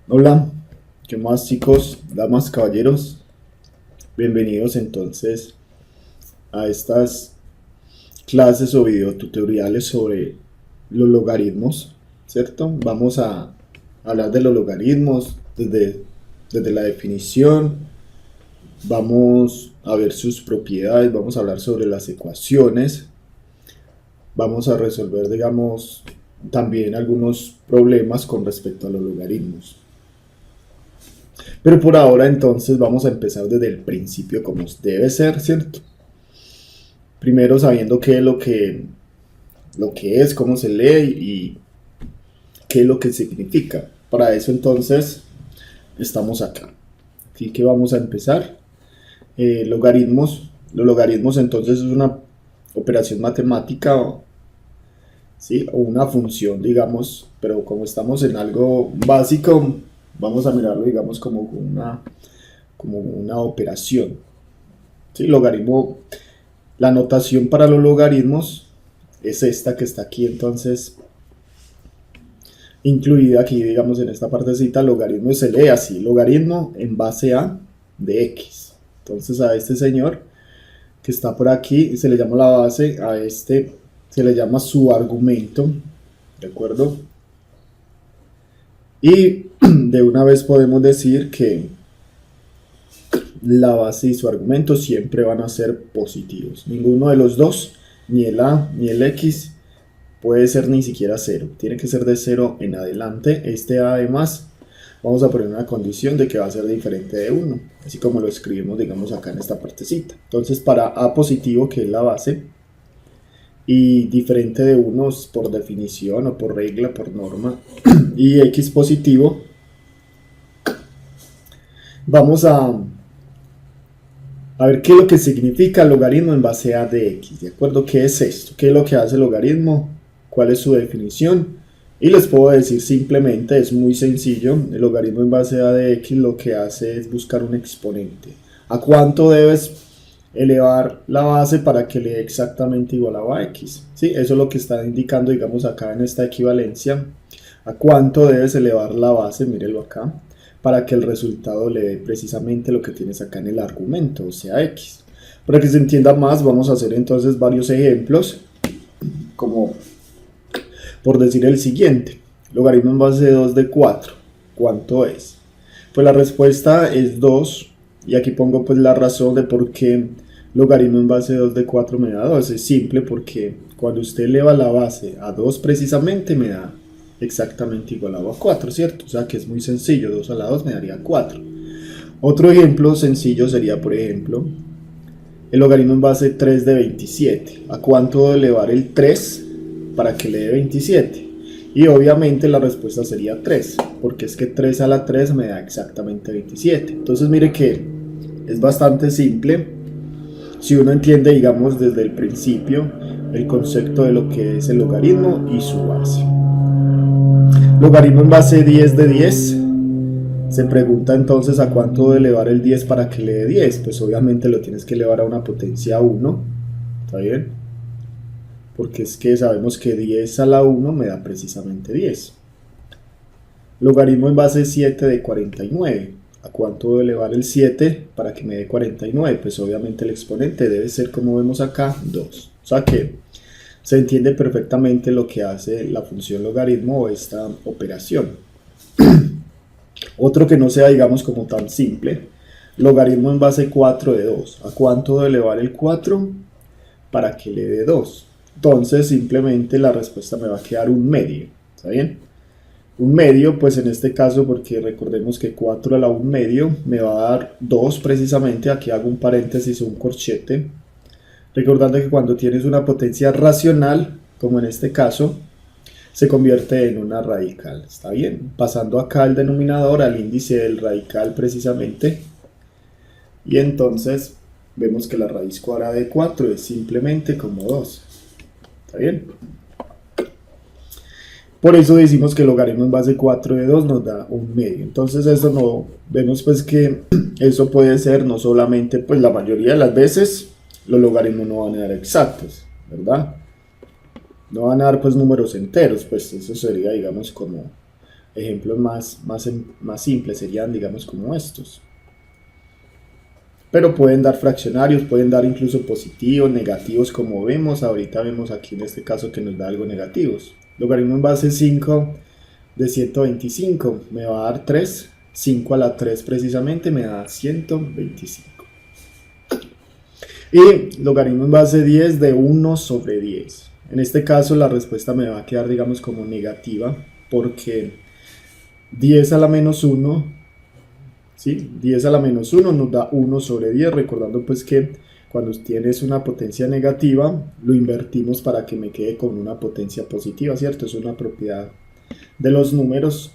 Hola, ¿qué más chicos, damas, caballeros? Bienvenidos entonces a estas clases o videotutoriales sobre los logaritmos, ¿cierto? Vamos a hablar de los logaritmos desde la definición, vamos a ver sus propiedades, vamos a hablar sobre las ecuaciones, vamos a resolver, digamos, también algunos problemas con respecto a los logaritmos. Pero por ahora entonces vamos a empezar desde el principio como debe ser, ¿cierto? Primero sabiendo qué es lo que es, cómo se lee y qué es lo que significa. Para eso entonces estamos acá. Así que vamos a empezar. Logaritmos. Los logaritmos entonces es una operación matemática, ¿sí? O una función, digamos, pero como estamos en algo básico, vamos a mirarlo, digamos, como una operación. ¿Sí? Logaritmo. La notación para los logaritmos es esta que está aquí, entonces incluida aquí, digamos, en esta partecita. Logaritmo se lee así: logaritmo en base a de x. Entonces a este señor que está por aquí se le llama la base, a este se le llama su argumento, ¿de acuerdo? Y de una vez podemos decir que la base y su argumento siempre van a ser positivos. Ninguno de los dos, ni el a ni el x, puede ser ni siquiera 0. Tiene que ser de 0 en adelante. Este a además vamos a poner una condición de que va a ser diferente de 1, así como lo escribimos, digamos, acá en esta partecita. Entonces para a positivo, que es la base, y diferente de 1 por definición o por regla, por norma, y x positivo, vamos a ver qué es lo que significa el logaritmo en base a de x, ¿de acuerdo? ¿Qué es esto? ¿Qué es lo que hace el logaritmo? ¿Cuál es su definición? Y les puedo decir simplemente, es muy sencillo, el logaritmo en base a de x lo que hace es buscar un exponente. ¿A cuánto debes elevar la base para que le dé exactamente igual a x? ¿Sí? Eso es lo que está indicando, digamos, acá en esta equivalencia. ¿A cuánto debes elevar la base? Mírelo acá, para que el resultado le dé precisamente lo que tienes acá en el argumento, o sea, x. Para que se entienda más, vamos a hacer entonces varios ejemplos, como por decir el siguiente: logaritmo en base de 2 de 4, ¿cuánto es? Pues la respuesta es 2, y aquí pongo pues la razón de por qué logaritmo en base de 2 de 4 me da 2. Es simple, porque cuando usted eleva la base a 2 precisamente me da exactamente igual a 4, ¿cierto? O sea que es muy sencillo, 2 a la 2 me daría 4. Otro ejemplo sencillo sería, por ejemplo, el logaritmo en base 3 de 27. ¿A cuánto debo elevar el 3 para que le dé 27? Y obviamente la respuesta sería 3, porque es que 3 a la 3 me da exactamente 27. Entonces mire que es bastante simple si uno entiende, digamos, desde el principio el concepto de lo que es el logaritmo y su base. Logaritmo en base 10 de 10. Se pregunta entonces a cuánto debo elevar el 10 para que le dé 10. Pues obviamente lo tienes que elevar a una potencia 1. ¿Está bien? Porque es que sabemos que 10 a la 1 me da precisamente 10. Logaritmo en base 7 de 49. ¿A cuánto debo elevar el 7 para que me dé 49? Pues obviamente el exponente debe ser, como vemos acá, 2. O sea que se entiende perfectamente lo que hace la función logaritmo o esta operación. Otro que no sea, digamos, como tan simple: logaritmo en base 4 de 2. ¿A cuánto debo elevar el 4 para que le dé 2? Entonces simplemente la respuesta me va a quedar un medio. ¿Está bien? Un medio, pues en este caso, porque recordemos que 4 a la 1 medio me va a dar 2 precisamente. Aquí hago un paréntesis o un corchete, recordando que cuando tienes una potencia racional, como en este caso, se convierte en una radical. ¿Está bien? Pasando acá el denominador al índice del radical precisamente. Y entonces vemos que la raíz cuadrada de 4 es simplemente como 2. ¿Está bien? Por eso decimos que el logaritmo en base 4 de 2 nos da un medio. Entonces eso no, vemos pues que eso puede ser no solamente, pues la mayoría de las veces los logaritmos no van a dar exactos, ¿verdad? No van a dar pues números enteros, pues eso sería, digamos, como ejemplos más simples serían, digamos, como estos. Pero pueden dar fraccionarios, pueden dar incluso positivos, negativos, como vemos. Ahorita vemos aquí en este caso que nos da algo negativos. Logaritmo en base 5 de 125 me va a dar 3. 5 a la 3 precisamente me da 125. Y logaritmo en base 10 de 1 sobre 10. En este caso la respuesta me va a quedar, digamos, como negativa, porque 10 a la menos 1, ¿sí? 10 a la menos 1 nos da 1 sobre 10, recordando pues que cuando tienes una potencia negativa, lo invertimos para que me quede con una potencia positiva, ¿cierto? Es una propiedad de los números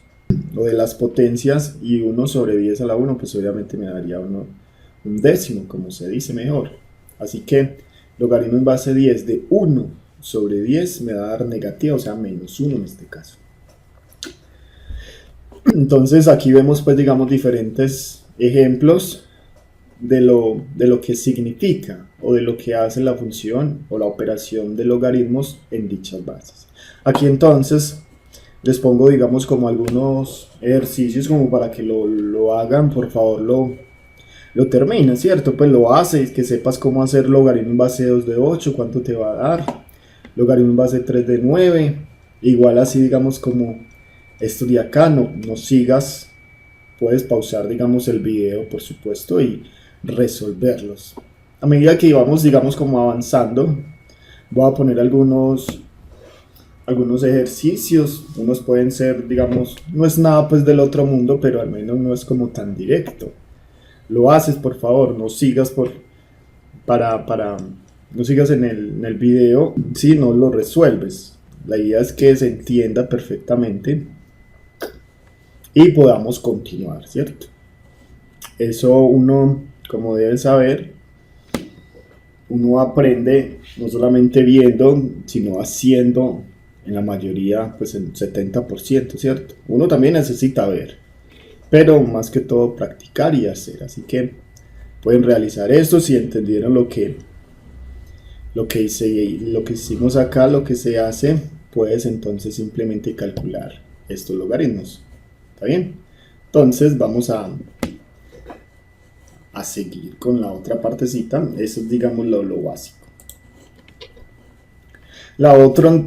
o de las potencias, y 1 sobre 10 a la 1, pues obviamente me daría un décimo, como se dice mejor. Así que logaritmo en base 10 de 1 sobre 10 me va a dar negativa, o sea, menos 1 en este caso. Entonces aquí vemos pues, digamos, diferentes ejemplos de lo que significa o de lo que hace la función o la operación de logaritmos en dichas bases. Aquí entonces les pongo, digamos, como algunos ejercicios como para que lo hagan, por favor lo terminen, ¿cierto? Pues lo haces, que sepas cómo hacer logaritmo en base 2 de 8, cuánto te va a dar, logaritmo en base 3 de 9, igual así, digamos, como esto de acá, no sigas, puedes pausar, digamos, el video, por supuesto, y resolverlos. A medida que vamos, digamos, como avanzando, voy a poner algunos ejercicios. Unos pueden ser, digamos, no es nada pues del otro mundo, pero al menos no es como tan directo. Lo haces, por favor, no sigas no sigas en el video si no lo resuelves. La idea es que se entienda perfectamente y podamos continuar, ¿cierto? Eso uno, como debe saber, uno aprende no solamente viendo, sino haciendo, en la mayoría, pues en 70%, ¿cierto? Uno también necesita ver, pero más que todo practicar y hacer. Así que pueden realizar esto. Si entendieron lo que hicimos acá, lo que se hace, puedes entonces simplemente calcular estos logaritmos. ¿Está bien? Entonces vamos a seguir con la otra partecita. Eso es, digamos, lo básico. La otra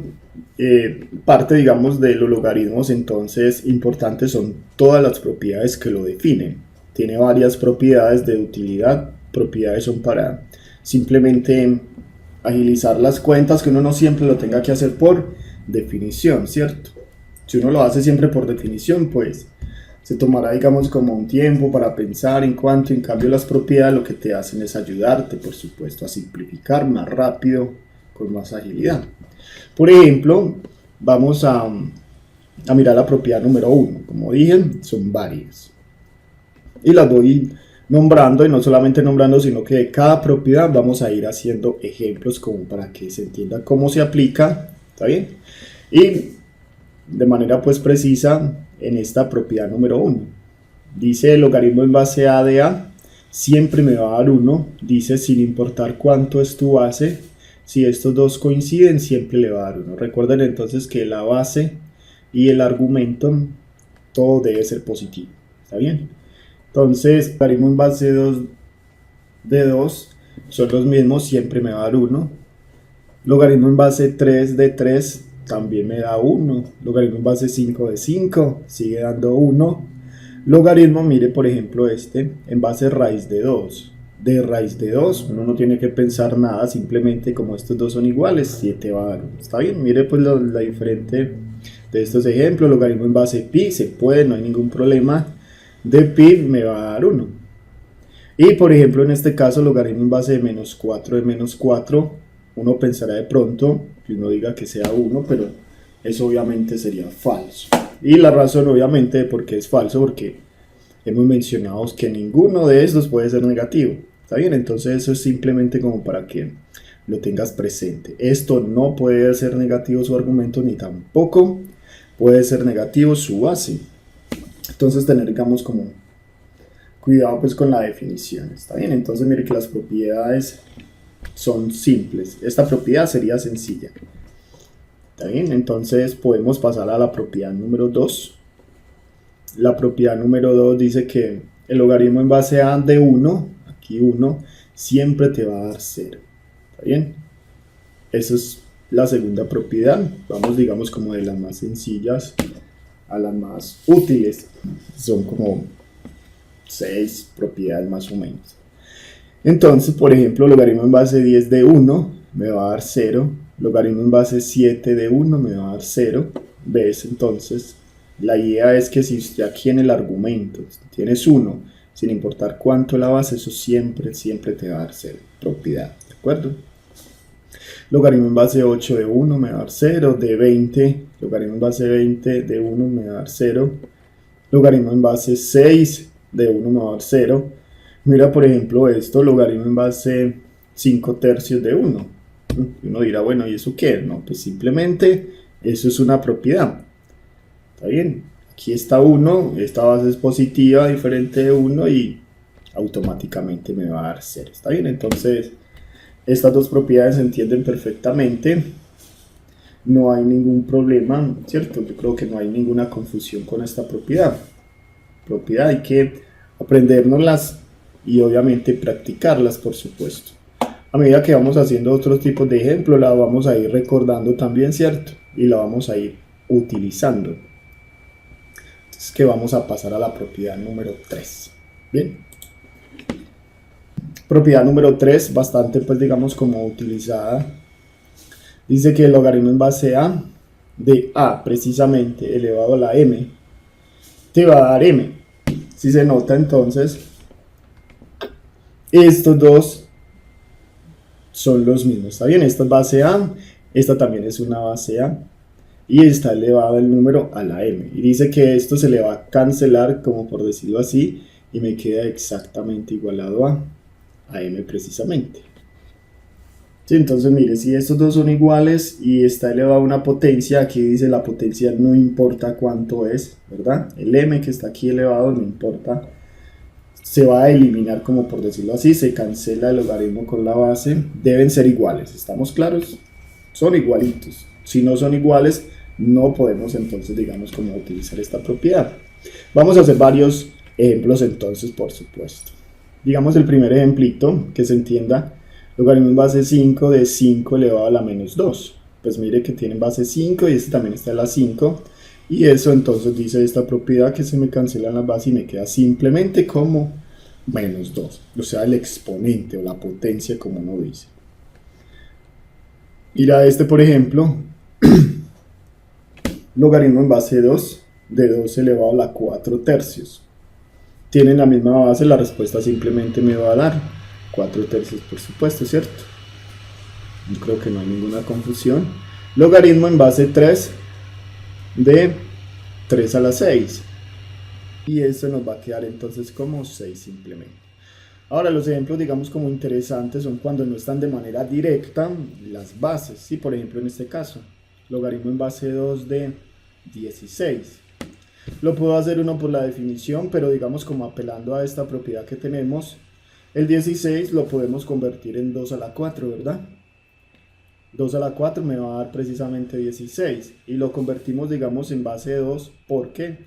parte, digamos, de los logaritmos entonces importantes son todas las propiedades que lo definen. Tiene varias propiedades de utilidad. Propiedades son para simplemente agilizar las cuentas, que uno no siempre lo tenga que hacer por definición, ¿cierto? Si uno lo hace siempre por definición, pues se tomará, digamos, como un tiempo para pensar en cuanto. En cambio, las propiedades lo que te hacen es ayudarte, por supuesto, a simplificar más rápido, con más agilidad. Por ejemplo, vamos a mirar la propiedad número 1. Como dije, son varias. Y las voy nombrando, y no solamente nombrando, sino que de cada propiedad vamos a ir haciendo ejemplos como para que se entienda cómo se aplica. ¿Está bien? Y de manera pues precisa en esta propiedad número 1. Dice el logaritmo en base a de a siempre me va a dar 1. Dice sin importar cuánto es tu base, si estos dos coinciden siempre le va a dar 1. Recuerden entonces que la base y el argumento todo debe ser positivo. ¿Está bien? Entonces logaritmo en base 2 de 2 son los mismos, siempre me va a dar 1. Logaritmo en base 3 de 3 también me da 1. Logaritmo en base 5 de 5 sigue dando 1. Logaritmo, mire por ejemplo en base raíz de 2. De raíz de 2, uno no tiene que pensar nada, simplemente como estos dos son iguales, 7 va a dar 1. ¿Está bien? Mire pues la diferente de estos ejemplos. Logaritmo en base pi, se puede, no hay ningún problema. De pi me va a dar 1. Y por ejemplo en este caso, logaritmo en base de menos 4 de menos 4, uno pensará de pronto que uno diga que sea 1, pero eso obviamente sería falso. Y la razón obviamente de por qué es falso, porque hemos mencionado que ninguno de estos puede ser negativo. ¿Está bien? Entonces eso es simplemente como para que lo tengas presente. Esto no puede ser negativo su argumento, ni tampoco puede ser negativo su base. Entonces tener, digamos, como cuidado pues con la definición. ¿Está bien? Entonces mire que las propiedades son simples. Esta propiedad sería sencilla. ¿Está bien? Entonces podemos pasar a la propiedad número 2. la propiedad número 2 dice que el logaritmo en base a de 1, aquí 1, siempre te va a dar 0. ¿Está bien? Esa es la segunda propiedad. Vamos, digamos, como de las más sencillas a las más útiles. Son como 6 propiedades más o menos. Entonces, por ejemplo, logaritmo en base 10 de 1 me va a dar 0. Logaritmo en base 7 de 1 me va a dar 0. ¿Ves? Entonces, la idea es que si usted aquí en el argumento tienes 1, sin importar cuánto la base, eso siempre te va a dar 0. Propiedad, ¿de acuerdo? Logaritmo en base 8 de 1 me va a dar 0. De 20, logaritmo en base 20 de 1 me va a dar 0. Logaritmo en base 6 de 1 me va a dar 0. Mira, por ejemplo, esto, logaritmo en base 5 tercios de 1. Uno dirá, bueno, ¿y eso qué? No, pues simplemente eso es una propiedad. ¿Está bien? Aquí está 1, esta base es positiva, diferente de 1 y automáticamente me va a dar 0. ¿Está bien? Entonces, estas dos propiedades se entienden perfectamente. No hay ningún problema, ¿cierto? Yo creo que no hay ninguna confusión con esta propiedad. Propiedad hay que aprendérnoslas y obviamente practicarlas, por supuesto. A medida que vamos haciendo otros tipos de ejemplos, la vamos a ir recordando también, ¿cierto? Y la vamos a ir utilizando. Entonces, que vamos a pasar a la propiedad número 3. Bien. Propiedad número 3, bastante, pues digamos, como utilizada. Dice que el logaritmo en base a de a precisamente elevado a la m te va a dar m. Si se nota, entonces estos dos son los mismos. ¿Está bien? Esta es base a, esta también es una base a y está elevado el número a la m. Y dice que esto se le va a cancelar, como por decirlo así, y me queda exactamente igualado a m precisamente. Sí, entonces mire, si estos dos son iguales y está elevado a una potencia, aquí dice la potencia no importa cuánto es, ¿verdad? El m que está aquí elevado no importa, se va a eliminar, como por decirlo así, se cancela el logaritmo con la base, deben ser iguales, ¿estamos claros? Son igualitos, si no son iguales no podemos entonces, digamos, como utilizar esta propiedad. Vamos a hacer varios ejemplos entonces, por supuesto. Digamos el primer ejemplito, que se entienda. Logaritmo en base 5 de 5 elevado a la menos 2. Pues mire que tiene base 5 y este también está en la 5. Y eso entonces dice esta propiedad que se me cancelan las bases y me queda simplemente como menos 2. O sea, el exponente o la potencia como uno dice. Mira este por ejemplo. Logaritmo en base 2 de 2 elevado a la 4 tercios. Tienen la misma base, la respuesta simplemente me va a dar 4 tercios, por supuesto, ¿cierto? Yo creo que no hay ninguna confusión. Logaritmo en base 3 de 3 a la 6. Y eso nos va a quedar entonces como 6 simplemente. Ahora los ejemplos, digamos, como interesantes son cuando no están de manera directa las bases. ¿Sí? Por ejemplo, en este caso, logaritmo en base 2 de 16. Lo puedo hacer uno por la definición, pero digamos como apelando a esta propiedad que tenemos, el 16 lo podemos convertir en 2 a la 4, ¿verdad? 2 a la 4 me va a dar precisamente 16 y lo convertimos, digamos, en base 2 porque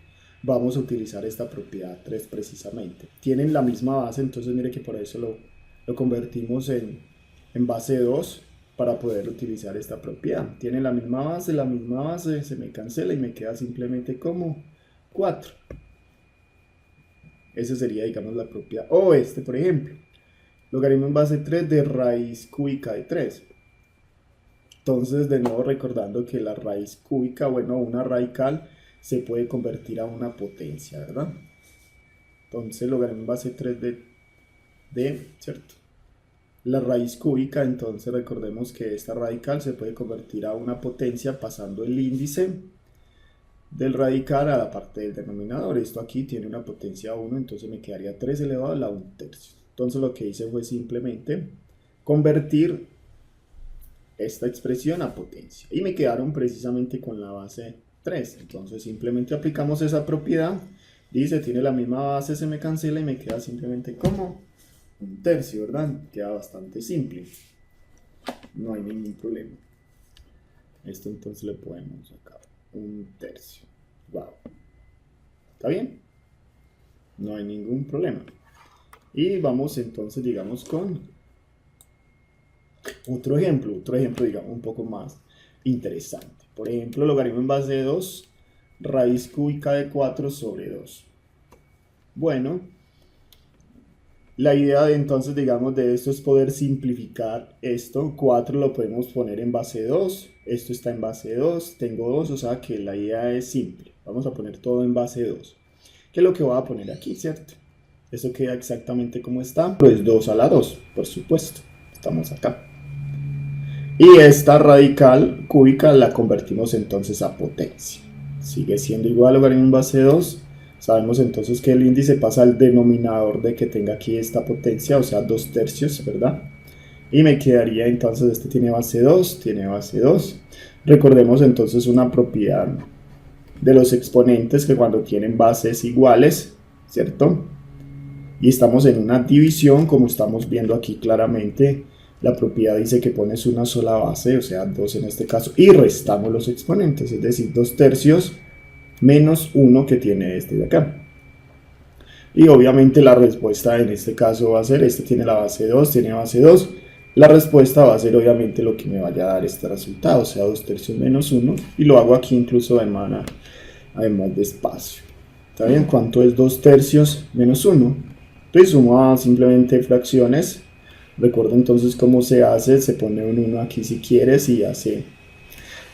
vamos a utilizar esta propiedad 3 precisamente. Tienen la misma base, entonces mire que por eso lo convertimos en base 2 para poder utilizar esta propiedad. Tienen la misma base, se me cancela y me queda simplemente como 4. Esa sería, digamos, la propiedad. O este, por ejemplo, logaritmo en base 3 de raíz cúbica de 3. Entonces, de nuevo recordando que la raíz cúbica, bueno, una radical se puede convertir a una potencia, ¿verdad? Entonces, logaritmo en base 3 de, ¿cierto? La raíz cúbica, entonces recordemos que esta radical se puede convertir a una potencia pasando el índice del radical a la parte del denominador. Esto aquí tiene una potencia 1, entonces me quedaría 3 elevado a la 1 tercio. Entonces lo que hice fue simplemente convertir esta expresión a potencia y me quedaron precisamente con la base 3. Entonces simplemente aplicamos esa propiedad, dice tiene la misma base, se me cancela y me queda simplemente como 1 tercio, ¿verdad? Queda bastante simple, no hay ningún problema. Esto entonces le podemos sacar 1 tercio. Wow. ¿Está bien? No hay ningún problema. Y vamos entonces, digamos, con otro ejemplo, digamos, un poco más interesante. Por ejemplo, logaritmo en base de 2, raíz cúbica de 4 sobre 2. Bueno, la idea de entonces, digamos, de esto es poder simplificar esto. 4 lo podemos poner en base 2, esto está en base 2, tengo 2, o sea que la idea es simple. Vamos a poner todo en base 2. ¿Qué es lo que voy a poner aquí, cierto? Eso queda exactamente como está, pues 2 a la 2, por supuesto. Estamos acá. Y esta radical cúbica la convertimos entonces a potencia. Sigue siendo igual logaritmo en base 2. Sabemos entonces que el índice pasa al denominador de que tenga aquí esta potencia, o sea 2/3, ¿verdad? Y me quedaría entonces, este tiene base 2, tiene base 2. Recordemos entonces una propiedad de los exponentes que cuando tienen bases iguales, ¿cierto? Y estamos en una división, como estamos viendo aquí claramente, la propiedad dice que pones una sola base, o sea 2 en este caso, y restamos los exponentes, es decir, 2/3 menos 1 que tiene este de acá. Y obviamente la respuesta en este caso va a ser, este tiene la base 2, tiene base 2, la respuesta va a ser obviamente lo que me vaya a dar este resultado, o sea 2/3 menos 1, y lo hago aquí incluso de manera, además de espacio. ¿Está bien? ¿Cuánto es 2/3 menos 1? Entonces suma simplemente fracciones. Recuerda entonces cómo se hace, se pone un 1 aquí si quieres y hace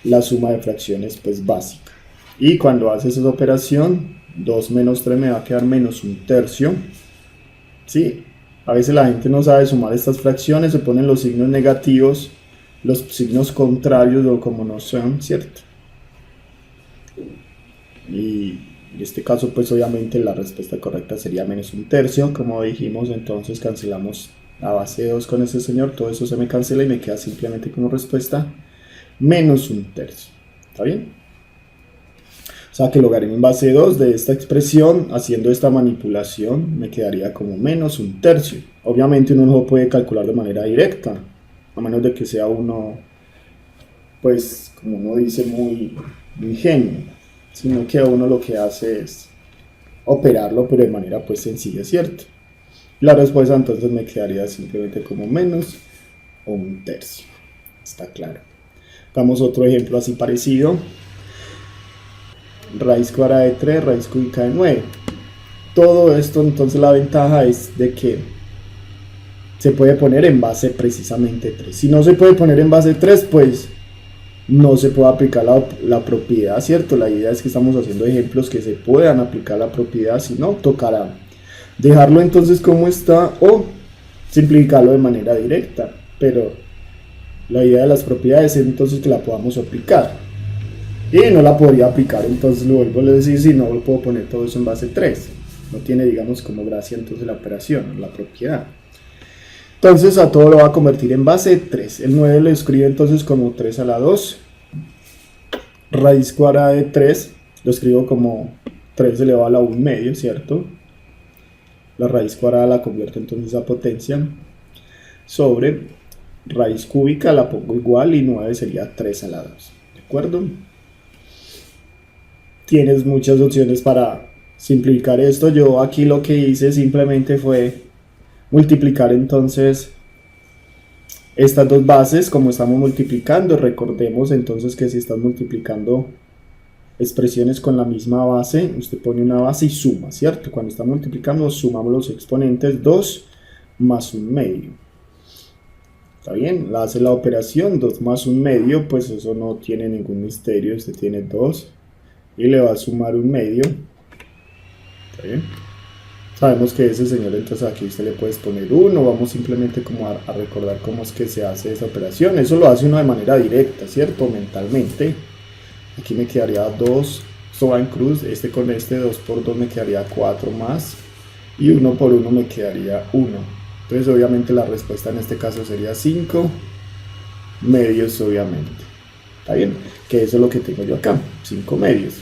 la suma de fracciones pues básica. Y cuando haces esa operación, 2 menos 3 me va a quedar menos 1/3. ¿Sí? A veces la gente no sabe sumar estas fracciones, se ponen los signos negativos, los signos contrarios o como no son, ¿cierto? Y en este caso pues obviamente la respuesta correcta sería menos 1/3. Como dijimos, entonces cancelamos la base 2 con ese señor, todo eso se me cancela y me queda simplemente como respuesta menos 1/3. ¿Está bien? O sea que el logaritmo en base 2 de esta expresión, haciendo esta manipulación, me quedaría como menos 1/3. Obviamente uno no lo puede calcular de manera directa, a menos de que sea uno, pues como uno dice, muy ingenuo, sino que uno lo que hace es operarlo, pero de manera pues sencilla, ¿cierto? La respuesta entonces me quedaría simplemente como menos 1/3. Está claro. Hagamos otro ejemplo así parecido. Raíz cuadrada de 3, raíz cúbica de 9. Todo esto entonces la ventaja es de que se puede poner en base precisamente 3. Si no se puede poner en base 3, pues no se puede aplicar la propiedad, ¿cierto? La idea es que estamos haciendo ejemplos que se puedan aplicar la propiedad, si no, tocará dejarlo entonces como está o simplificarlo de manera directa, pero la idea de las propiedades es entonces que la podamos aplicar y no la podría aplicar, entonces lo vuelvo a decir, si no lo puedo poner todo eso en base 3, no tiene digamos como gracia entonces la operación, la propiedad. Entonces a todo lo va a convertir en base 3, el 9 lo escribe entonces como 3 a la 2, raíz cuadrada de 3 lo escribo como 3 elevado a la 1 medio, ¿cierto? La raíz cuadrada la convierto entonces a potencia, sobre raíz cúbica la pongo igual y 9 sería 3 a la 2, ¿de acuerdo? Tienes muchas opciones para simplificar esto. Yo aquí lo que hice simplemente fue multiplicar entonces estas dos bases. Como estamos multiplicando, recordemos entonces que si estás multiplicando expresiones con la misma base, usted pone una base y suma, ¿cierto? Cuando está multiplicando sumamos los exponentes, 2 más 1 medio. ¿Está bien? Hace la operación 2 más 1 medio, pues eso no tiene ningún misterio. Usted tiene 2 y le va a sumar 1 medio. ¿Está bien? Sabemos que ese señor, entonces aquí usted le puede poner 1. Vamos simplemente como a recordar cómo es que se hace esa operación. Eso lo hace uno de manera directa, ¿cierto? Mentalmente. Aquí me quedaría 2, esto va en cruz, este con este 2 por 2 me quedaría 4 más, y 1 por 1 me quedaría 1. Entonces obviamente la respuesta en este caso sería 5 medios, obviamente. ¿Está bien? Que eso es lo que tengo yo acá, 5 medios.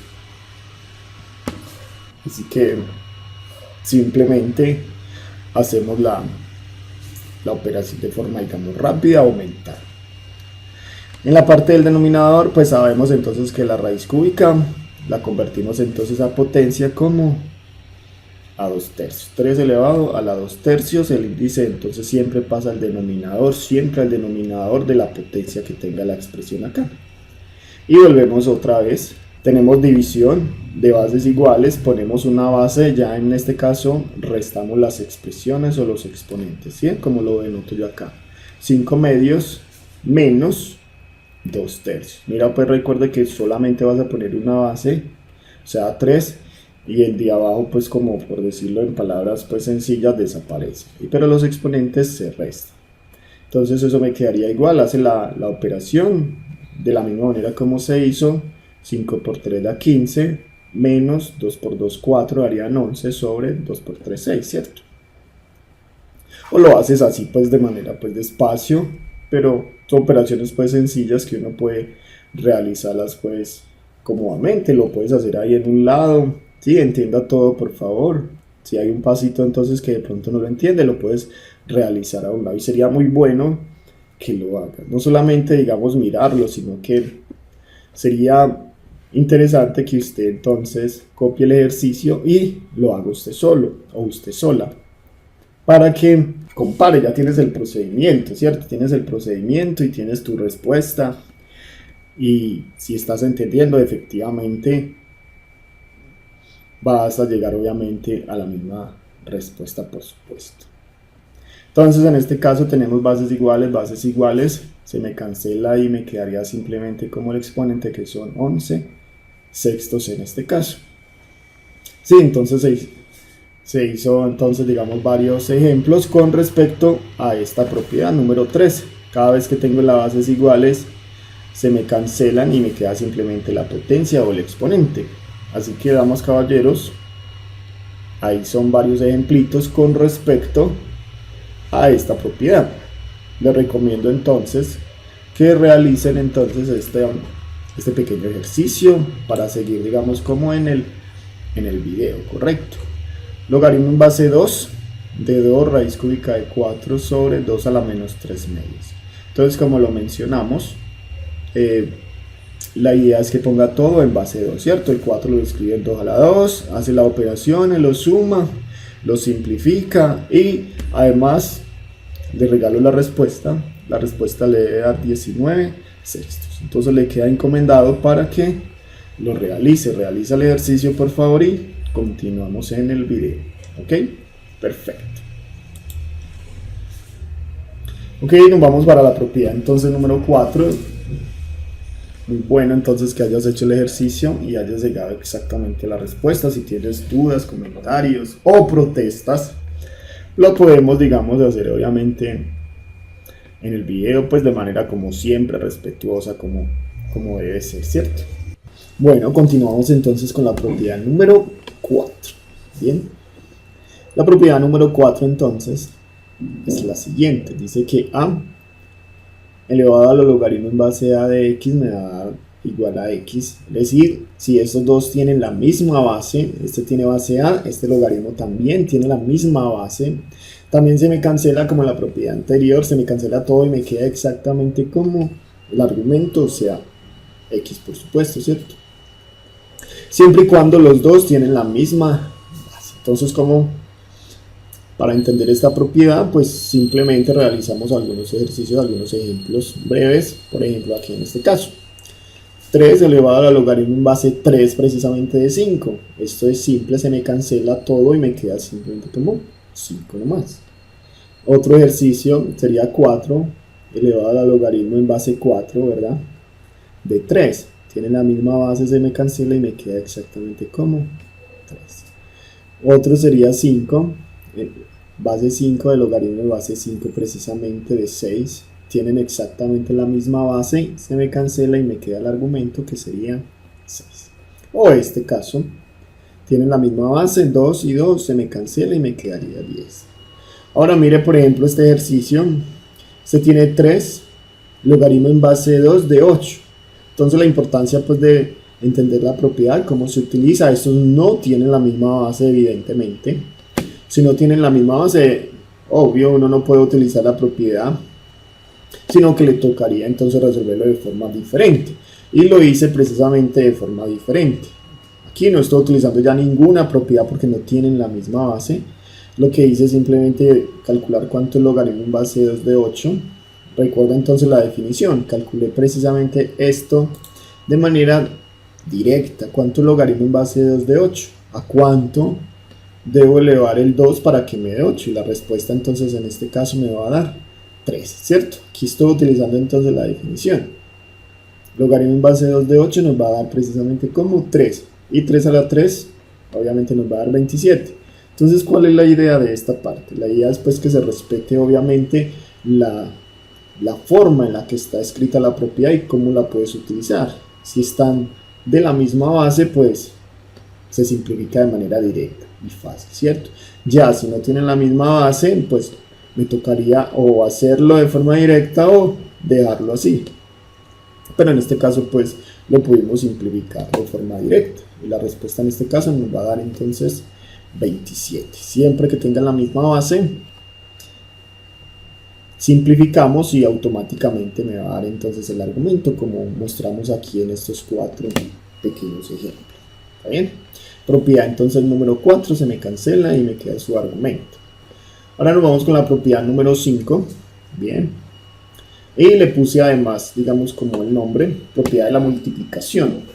Así que simplemente hacemos la operación de forma, digamos, rápida, aumentar. En la parte del denominador, pues sabemos entonces que la raíz cúbica la convertimos entonces a potencia como a 2/3. 3 elevado a la 2/3, el índice entonces siempre pasa al denominador, siempre al denominador de la potencia que tenga la expresión acá. Y volvemos otra vez, tenemos división de bases iguales, ponemos una base, ya en este caso restamos las expresiones o los exponentes, ¿sí? Como lo denoto yo acá, 5 medios menos 2/3. Mira, pues recuerda que solamente vas a poner una base, o sea 3, y el de abajo, pues como por decirlo en palabras pues sencillas, desaparece, pero los exponentes se restan. Entonces eso me quedaría igual, hace la operación de la misma manera como se hizo. 5 por 3 da 15, menos 2 por 2, 4, darían 11 sobre 2 por 3, 6, ¿cierto? O lo haces así pues de manera pues despacio, pero son operaciones pues sencillas que uno puede realizarlas pues cómodamente. Lo puedes hacer ahí en un lado, ¿sí? Entienda todo por favor. Si hay un pasito entonces que de pronto no lo entiende, lo puedes realizar a un lado y sería muy bueno que lo hagas. No solamente digamos mirarlo, sino que sería interesante que usted entonces copie el ejercicio y lo haga usted solo o usted sola, para que compare. Ya tienes el procedimiento, ¿cierto? Tienes el procedimiento y tienes tu respuesta, y si estás entendiendo, efectivamente vas a llegar obviamente a la misma respuesta, por supuesto. Entonces en este caso tenemos bases iguales, se me cancela y me quedaría simplemente como el exponente, que son 11/6 en este caso. Sí, entonces se hizo entonces digamos varios ejemplos con respecto a esta propiedad número 3. Cada vez que tengo las bases iguales se me cancelan y me queda simplemente la potencia o el exponente. Así que damas, caballeros, ahí son varios ejemplitos con respecto a esta propiedad. Les recomiendo entonces que realicen entonces este pequeño ejercicio para seguir digamos como en el video, correcto. Logaritmo en base 2 de 2 raíz cúbica de 4 sobre 2 a la menos 3 medios. Entonces, como lo mencionamos, la idea es que ponga todo en base 2, ¿cierto? El 4 lo escribe en 2 a la 2, hace la operación, lo suma, lo simplifica y además le regalo la respuesta le debe dar 19/6. Entonces le queda encomendado para que lo realiza el ejercicio por favor y continuamos en el video. Ok, perfecto. Ok, nos vamos para la propiedad entonces número 4. Muy bueno entonces que hayas hecho el ejercicio y hayas llegado exactamente a la respuesta. Si tienes dudas, comentarios o protestas, lo podemos digamos hacer obviamente en el video pues de manera como siempre respetuosa, como debe ser, ¿cierto? Bueno, continuamos entonces con la propiedad número 4. Bien, la propiedad número 4 entonces es la siguiente. Dice que a elevado a los logaritmos en base a de x me va a dar igual a x. Es decir, si estos dos tienen la misma base, este tiene base a, este logaritmo también tiene la misma base, también se me cancela como la propiedad anterior, se me cancela todo y me queda exactamente como el argumento, o sea, x por supuesto, ¿cierto? Siempre y cuando los dos tienen la misma base. Entonces, como para entender esta propiedad, pues simplemente realizamos algunos ejercicios, algunos ejemplos breves. Por ejemplo, aquí en este caso, 3 elevado al logaritmo en base 3 precisamente de 5. Esto es simple, se me cancela todo y me queda simplemente como 5 nomás. Otro ejercicio sería 4 elevado al logaritmo en base 4, ¿verdad? De 3. Tiene la misma base, se me cancela y me queda exactamente como 3. Otro sería 5, base 5 del logaritmo de base 5 precisamente de 6. Tienen exactamente la misma base, se me cancela y me queda el argumento que sería 6. O este caso, tienen la misma base, 2 y 2, se me cancela y me quedaría 10. Ahora mire por ejemplo este ejercicio, este tiene 3, logaritmo en base 2 de 8. Entonces la importancia pues de entender la propiedad, cómo se utiliza. Estos no tienen la misma base evidentemente. Si no tienen la misma base, obvio uno no puede utilizar la propiedad, sino que le tocaría entonces resolverlo de forma diferente. Y lo hice precisamente de forma diferente. Aquí no estoy utilizando ya ninguna propiedad porque no tienen la misma base. Lo que hice es simplemente calcular cuánto es logaritmo en base de 2 de 8. Recuerda entonces la definición. Calculé precisamente esto de manera directa. ¿Cuánto es logaritmo en base de 2 de 8? ¿A cuánto debo elevar el 2 para que me dé 8? Y la respuesta entonces en este caso me va a dar 3, ¿cierto? Aquí estoy utilizando entonces la definición. Logaritmo en base de 2 de 8 nos va a dar precisamente como 3. Y 3 a la 3 obviamente nos va a dar 27. Entonces, ¿cuál es la idea de esta parte? La idea es pues que se respete obviamente la forma en la que está escrita la propiedad y cómo la puedes utilizar. Si están de la misma base, pues se simplifica de manera directa y fácil, ¿cierto? Ya si no tienen la misma base, pues me tocaría o hacerlo de forma directa o dejarlo así. Pero en este caso pues lo pudimos simplificar de forma directa y la respuesta en este caso nos va a dar entonces 27. Siempre que tengan la misma base, simplificamos y automáticamente me va a dar entonces el argumento como mostramos aquí en estos 4 pequeños ejemplos. ¿Está bien? Propiedad entonces número 4 se me cancela y me queda su argumento. Ahora nos vamos con la propiedad número 5. Bien. Y le puse además, digamos como el nombre, propiedad de la multiplicación.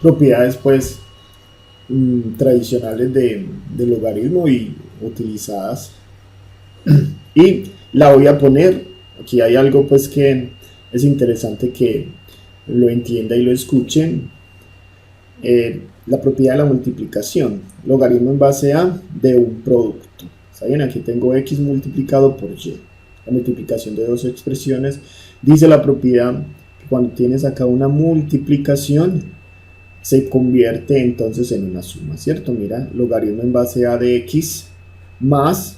Propiedades pues tradicionales de logaritmo y utilizadas. Y la voy a poner, aquí hay algo pues que es interesante que lo entienda y lo escuchen. La propiedad de la multiplicación, logaritmo en base a de un producto. ¿Saben? Aquí tengo x multiplicado por y. La multiplicación de dos expresiones. Dice la propiedad que cuando tienes acá una multiplicación se convierte entonces en una suma, ¿cierto? Mira, logaritmo en base a de x más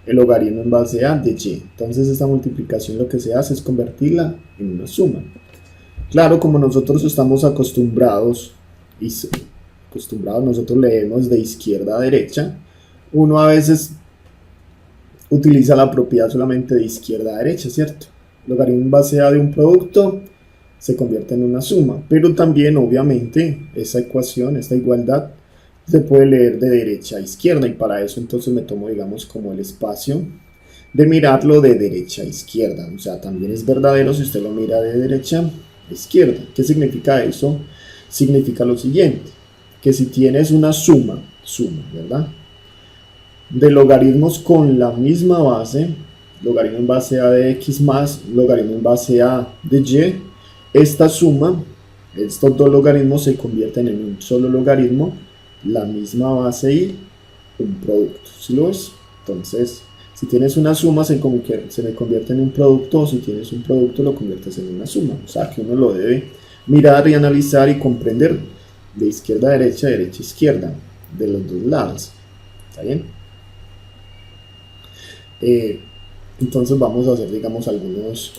el logaritmo en base a de y. Entonces esta multiplicación lo que se hace es convertirla en una suma. Claro, como nosotros estamos acostumbrados nosotros leemos de izquierda a derecha, uno a veces utiliza la propiedad solamente de izquierda a derecha, ¿cierto? Logaritmo en base a de un producto se convierte en una suma, pero también obviamente esa ecuación, esta igualdad se puede leer de derecha a izquierda y para eso entonces me tomo digamos como el espacio de mirarlo de derecha a izquierda, o sea también es verdadero si usted lo mira de derecha a izquierda. ¿Qué significa eso? Significa lo siguiente, que si tienes una suma, ¿verdad? De logaritmos con la misma base, logaritmo en base a de x más logaritmo en base a de y, esta suma, estos dos logaritmos se convierten en un solo logaritmo, la misma base y un producto, ¿sí lo ves? Entonces, si tienes una suma se me convierte en un producto, o si tienes un producto lo conviertes en una suma, o sea que uno lo debe mirar y analizar y comprender de izquierda a derecha, derecha a izquierda, de los dos lados. ¿Está bien? Entonces vamos a hacer, digamos, algunos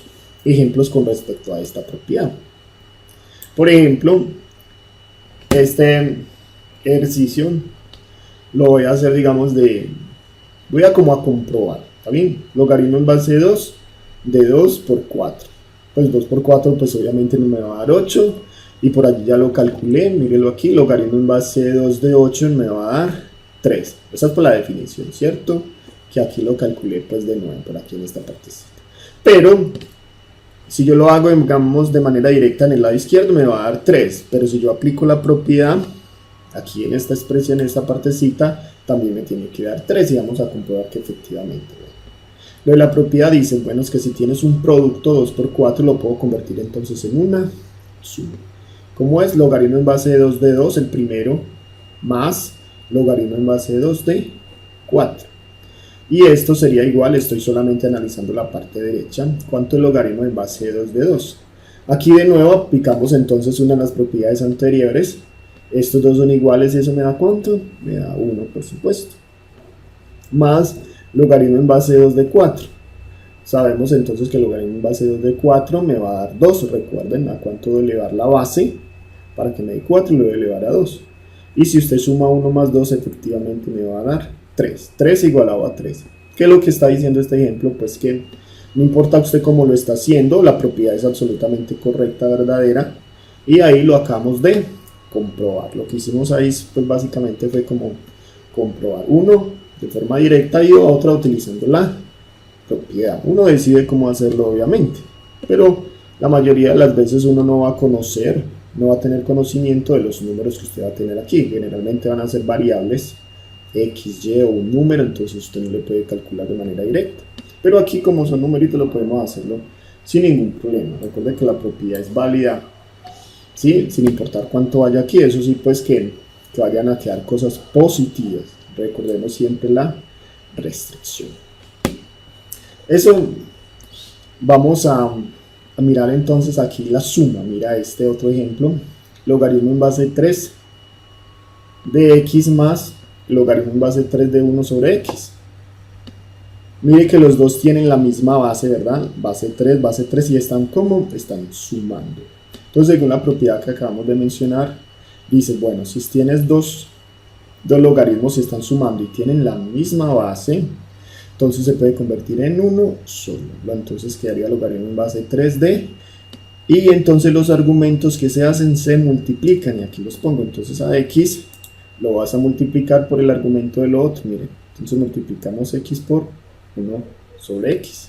ejemplos con respecto a esta propiedad. Por ejemplo, este ejercicio lo voy a hacer, digamos, voy a como a comprobar. ¿Está bien? Logaritmo en base de 2 por 4. Pues 2 por 4 pues obviamente no me va a dar 8 y por allí ya lo calculé, mírenlo aquí, logaritmo en base de 2 de 8 me va a dar 3, esa es por la definición, ¿cierto? Que aquí lo calculé pues de nuevo por aquí en esta partecita, pero si yo lo hago digamos de manera directa en el lado izquierdo me va a dar 3, pero si yo aplico la propiedad aquí en esta expresión, en esta partecita también me tiene que dar 3 y vamos a comprobar que efectivamente lo de la propiedad dice, bueno, es que si tienes un producto 2 por 4 lo puedo convertir entonces en una suma. ¿Cómo es? Logaritmo en base de 2 de 2, el primero, más logaritmo en base de 2 de 4. Y esto sería igual, estoy solamente analizando la parte derecha. ¿Cuánto es logaritmo en base de 2 de 2? Aquí de nuevo aplicamos entonces una de las propiedades anteriores. Estos dos son iguales y eso me da ¿cuánto? Me da 1, por supuesto. Más logaritmo en base de 2 de 4. Sabemos entonces que el logaritmo en base de 2 de 4 me va a dar 2. Recuerden a cuánto debo elevar la base para que me dé 4 y lo debo elevar a 2. Y si usted suma 1 más 2 efectivamente me va a dar 3. 3 igualado a 3. ¿Qué es lo que está diciendo este ejemplo? Pues que no importa usted cómo lo está haciendo, la propiedad es absolutamente correcta, verdadera. y ahí lo acabamos de comprobar. Lo que hicimos ahí pues básicamente fue como comprobar uno de forma directa y otra utilizando la propiedad. Uno decide cómo hacerlo obviamente, pero la mayoría de las veces uno no va a conocer, no va a tener conocimiento de los números que usted va a tener aquí. Generalmente van a ser variables X, Y o un número, entonces usted no le puede calcular de manera directa. Pero aquí como son numeritos lo podemos hacerlo sin ningún problema. Recuerde que la propiedad es válida, ¿sí? Sin importar cuánto vaya aquí. Eso sí, pues que vayan a quedar cosas positivas. Recordemos siempre la restricción. Eso vamos a mirar entonces aquí la suma. Mira este otro ejemplo. Logaritmo en base 3 de x más logaritmo en base 3 de 1 sobre x. Mire que los dos tienen la misma base, ¿verdad? Base 3 y están como están sumando. Entonces, según la propiedad que acabamos de mencionar, dice, bueno, si tienes dos logaritmos y están sumando y tienen la misma base, entonces se puede convertir en uno solo. Entonces quedaría logaritmo en base 3d. Y entonces los argumentos que se hacen se multiplican. Y aquí los pongo. Entonces a x lo vas a multiplicar por el argumento del otro. Miren, entonces multiplicamos x por 1 sobre x.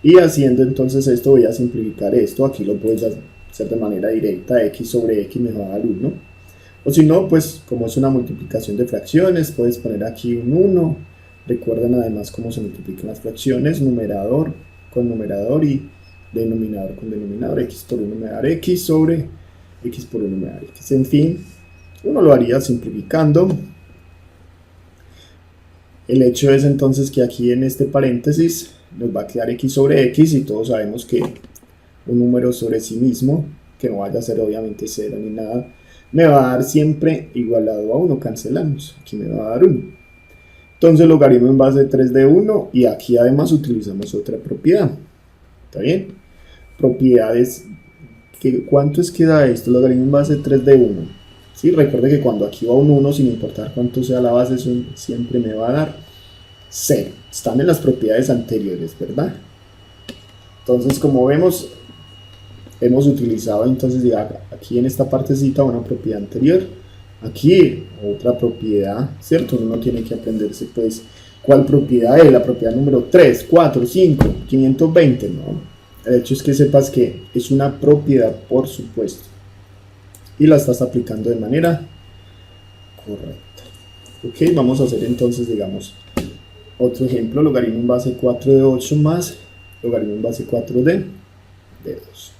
Y haciendo entonces esto, voy a simplificar esto. Aquí lo puedes hacer de manera directa. X sobre x me va a dar 1. O si no, pues como es una multiplicación de fracciones, puedes poner aquí un 1. Recuerden además cómo se multiplican las fracciones, numerador con numerador y denominador con denominador. X por 1 me da x sobre x por 1 me da x. En fin, uno lo haría simplificando. El hecho es entonces que aquí en este paréntesis nos va a quedar x sobre x y todos sabemos que un número sobre sí mismo, que no vaya a ser obviamente 0 ni nada, me va a dar siempre igualado a 1. Cancelamos, aquí me va a dar 1. Entonces logaritmo en base 3 de 1 y aquí además utilizamos otra propiedad. ¿Está bien? Propiedades, ¿cuánto es que da esto? Logaritmo en base 3 de 1. ¿Sí? Recuerde que cuando aquí va un 1, sin importar cuánto sea la base, siempre me va a dar 0. Están en las propiedades anteriores, ¿verdad? Entonces, como vemos, hemos utilizado entonces aquí en esta partecita una propiedad anterior. Aquí otra propiedad, ¿cierto? Uno tiene que aprenderse pues cuál propiedad es, la propiedad número 3, 4, 5, 520, ¿no? El hecho es que sepas que es una propiedad, por supuesto, y la estás aplicando de manera correcta. Ok, vamos a hacer entonces, digamos, otro ejemplo. Logaritmo en base 4 de 8 más logaritmo en base 4 de 2.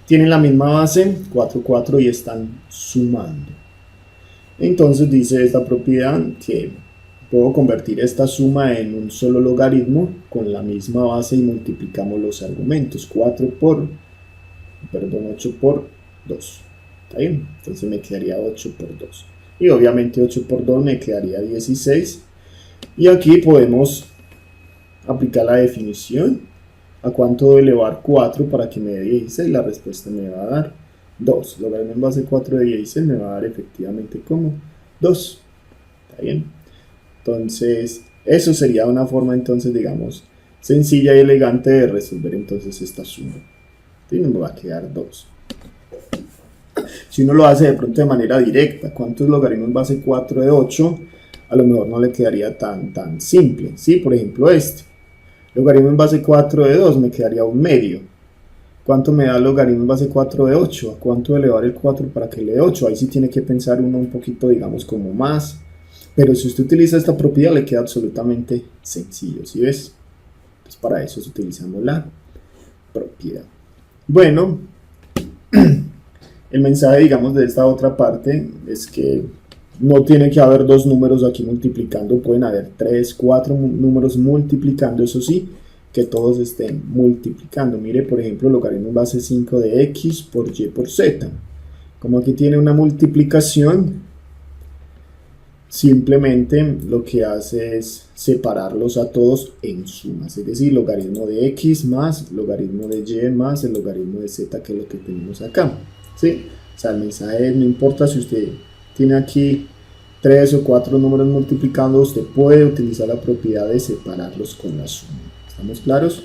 Tienen la misma base, 4, 4, y están sumando. Entonces dice esta propiedad que puedo convertir esta suma en un solo logaritmo con la misma base y multiplicamos los argumentos. 8 por 2. ¿Está bien? Entonces me quedaría 8 por 2. Y obviamente 8 por 2 me quedaría 16. Y aquí podemos aplicar la definición. ¿A cuánto debo elevar 4 para que me dé 16? La respuesta me va a dar 2. Logaritmo en base 4 de 16 me va a dar efectivamente como 2. ¿Está bien? Entonces, eso sería una forma, entonces, digamos, sencilla y elegante de resolver entonces esta suma. ¿Sí? Me va a quedar 2. Si uno lo hace de pronto de manera directa, ¿cuánto es logaritmo en base 4 de 8? A lo mejor no le quedaría tan simple. ¿Sí? Por ejemplo, este. Logaritmo en base 4 de 2 me quedaría un medio. ¿Cuánto me da el logaritmo en base 4 de 8? ¿A cuánto elevar el 4 para que le dé 8? Ahí sí tiene que pensar uno un poquito, digamos, como más. Pero si usted utiliza esta propiedad, le queda absolutamente sencillo, ¿sí ves? Pues para eso utilizamos la propiedad. Bueno, el mensaje, digamos, de esta otra parte es que no tiene que haber dos números aquí multiplicando, pueden haber 3, 4 números multiplicando, eso sí, que todos estén multiplicando. Mire, por ejemplo, logaritmo en base 5 de x por y por z. Como aquí tiene una multiplicación, simplemente lo que hace es separarlos a todos en sumas, es decir, logaritmo de x más logaritmo de y más el logaritmo de z, que es lo que tenemos acá, ¿sí? O sea, el mensaje es, no importa si usted tiene aquí 3 o 4 números multiplicando, usted puede utilizar la propiedad de separarlos con la suma. ¿Estamos claros?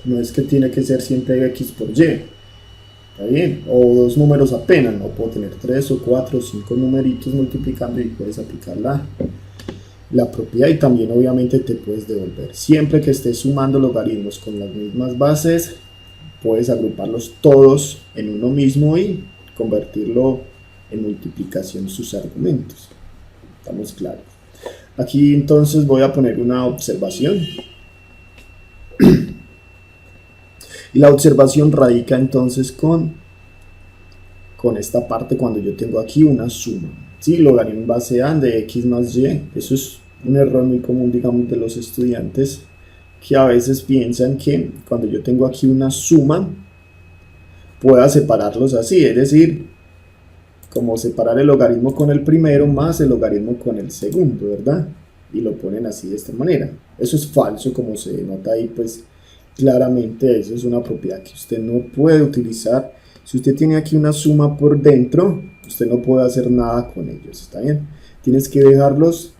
No es que tiene que ser siempre x por y. ¿Está ¿Está bien? O dos números apenas, no puedo tener 3 o 4 o 5 numeritos multiplicando y puedes aplicar la propiedad y también obviamente te puedes devolver. Siempre que estés sumando logaritmos con las mismas bases, puedes agruparlos todos en uno mismo y convertirlo en multiplicación sus argumentos. ¿Estamos claros? Aquí entonces voy a poner una observación. Y la observación radica entonces con esta parte cuando yo tengo aquí una suma. ¿Sí? Logaritmo en base a de x más y. Eso es un error muy común, digamos, de los estudiantes que a veces piensan que cuando yo tengo aquí una suma pueda separarlos así, es decir, como separar el logaritmo con el primero más el logaritmo con el segundo, ¿verdad? Y lo ponen así de esta manera. Eso es falso, como se nota ahí, pues claramente eso es una propiedad que usted no puede utilizar. Si usted tiene aquí una suma por dentro, usted no puede hacer nada con ellos, ¿está bien? Tienes que dejarlos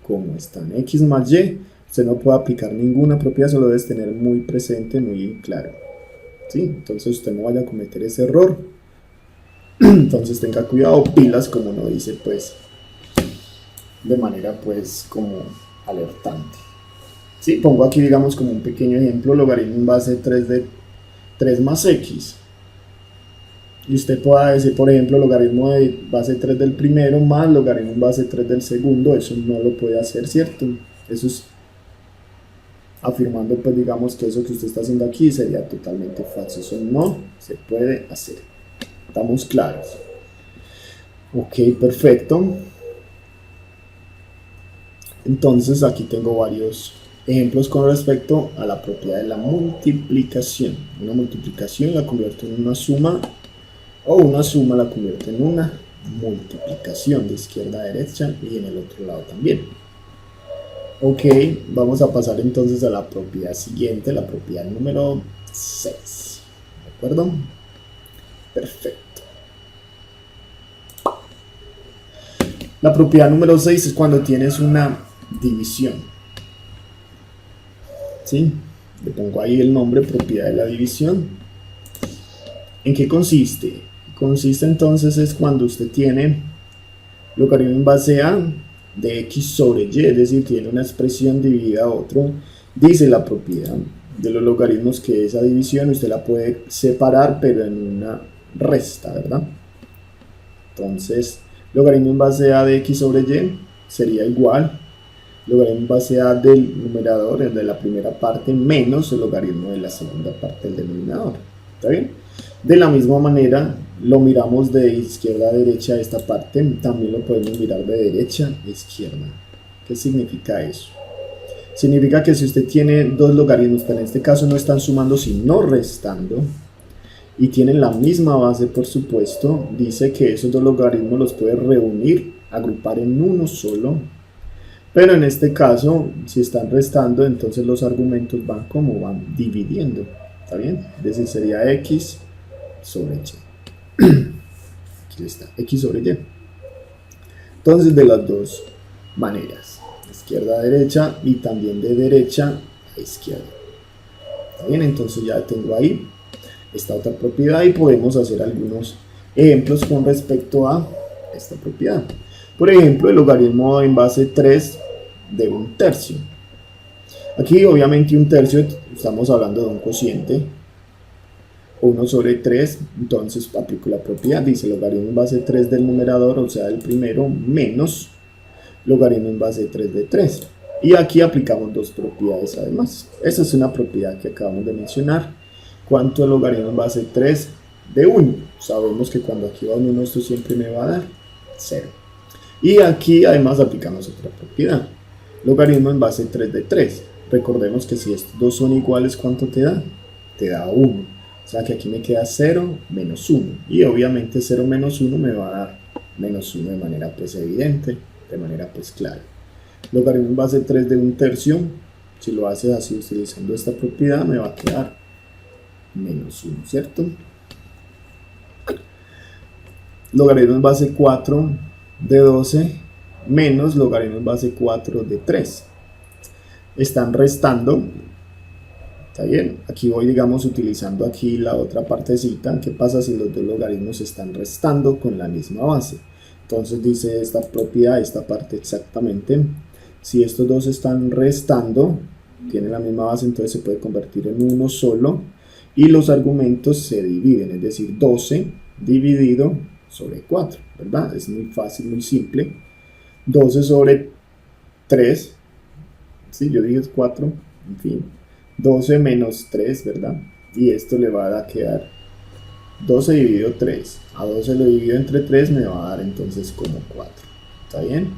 como están, x más y. Usted no puede aplicar ninguna propiedad, solo debes tener muy presente, muy claro, ¿sí? Entonces usted no vaya a cometer ese error. Entonces tenga cuidado, pilas, como no dice, pues de manera pues como alertante. Sí, pongo aquí digamos como un pequeño ejemplo, logaritmo en base 3 de 3 más x. Y usted pueda decir, por ejemplo, logaritmo de base 3 del primero más logaritmo en base 3 del segundo. Eso no lo puede hacer, ¿cierto? Eso es afirmando, pues digamos que eso que usted está haciendo aquí sería totalmente falso. Eso no se puede hacer. ¿Estamos claros? Ok, perfecto. Entonces aquí tengo varios ejemplos con respecto a la propiedad de la multiplicación. Una multiplicación la convierto en una suma, o una suma la convierto en una multiplicación de izquierda a derecha y en el otro lado también. Ok, vamos a pasar entonces a la propiedad siguiente, la propiedad número 6. ¿De acuerdo? Perfecto. La propiedad número 6 es cuando tienes una división. ¿Sí? Le pongo ahí el nombre, propiedad de la división. ¿En qué consiste? Consiste entonces es cuando usted tiene logaritmo en base a de x sobre y, es decir, tiene una expresión dividida a otro. Dice la propiedad de los logaritmos que esa división usted la puede separar, pero en una resta, ¿verdad? Entonces, logaritmo en base a de x sobre y sería igual logaritmo en base a del numerador, el de la primera parte, menos el logaritmo de la segunda parte del denominador. ¿Está bien? De la misma manera, lo miramos de izquierda a derecha esta parte, también lo podemos mirar de derecha a izquierda. ¿Qué significa eso? Significa que si usted tiene dos logaritmos, que en este caso no están sumando sino restando, y tienen la misma base, por supuesto, dice que esos dos logaritmos los puede reunir, agrupar en uno solo. Pero en este caso, si están restando, entonces los argumentos van como van dividiendo. ¿Está bien? Es decir, sería x sobre y. Aquí está, x sobre y. Entonces, de las dos maneras, izquierda a derecha y también de derecha a izquierda. ¿Está bien? Entonces ya tengo ahí esta otra propiedad y podemos hacer algunos ejemplos con respecto a esta propiedad. Por ejemplo, el logaritmo en base 3 de un tercio. Aquí obviamente un tercio, estamos hablando de un cociente, 1 sobre 3, entonces aplico la propiedad, dice logaritmo en base 3 del numerador, o sea del primero, menos logaritmo en base 3 de 3. Y aquí aplicamos dos propiedades además. Esa es una propiedad que acabamos de mencionar. ¿Cuánto es logaritmo en base 3 de 1? Sabemos que cuando aquí va un 1, esto siempre me va a dar 0. Y aquí además aplicamos otra propiedad. Logaritmo en base 3 de 3. Recordemos que si estos dos son iguales, ¿cuánto te da? Te da 1. O sea que aquí me queda 0 menos 1. Y obviamente 0 menos 1 me va a dar menos 1 de manera pues evidente, de manera pues clara. Logaritmo en base 3 de un tercio, si lo haces así utilizando esta propiedad, me va a quedar menos 1, ¿cierto? Logaritmo en base 4 de 12 menos logaritmo en base 4 de 3. Están restando, ¿Está bien? Aquí voy, digamos, utilizando aquí la otra partecita. ¿Qué pasa si los dos logaritmos se están restando con la misma base? Entonces dice esta propiedad, esta parte exactamente. Si estos dos están restando, tienen la misma base, entonces se puede convertir en uno solo. Y los argumentos se dividen, es decir, 12 dividido sobre 4, ¿verdad? Es muy fácil, muy simple. 12 sobre 3, ¿sí? Yo dije 4, en fin. 12 menos 3, ¿verdad? Y esto le va a quedar 12 dividido 3. A 12 lo divido entre 3 me va a dar entonces como 4. ¿Está bien?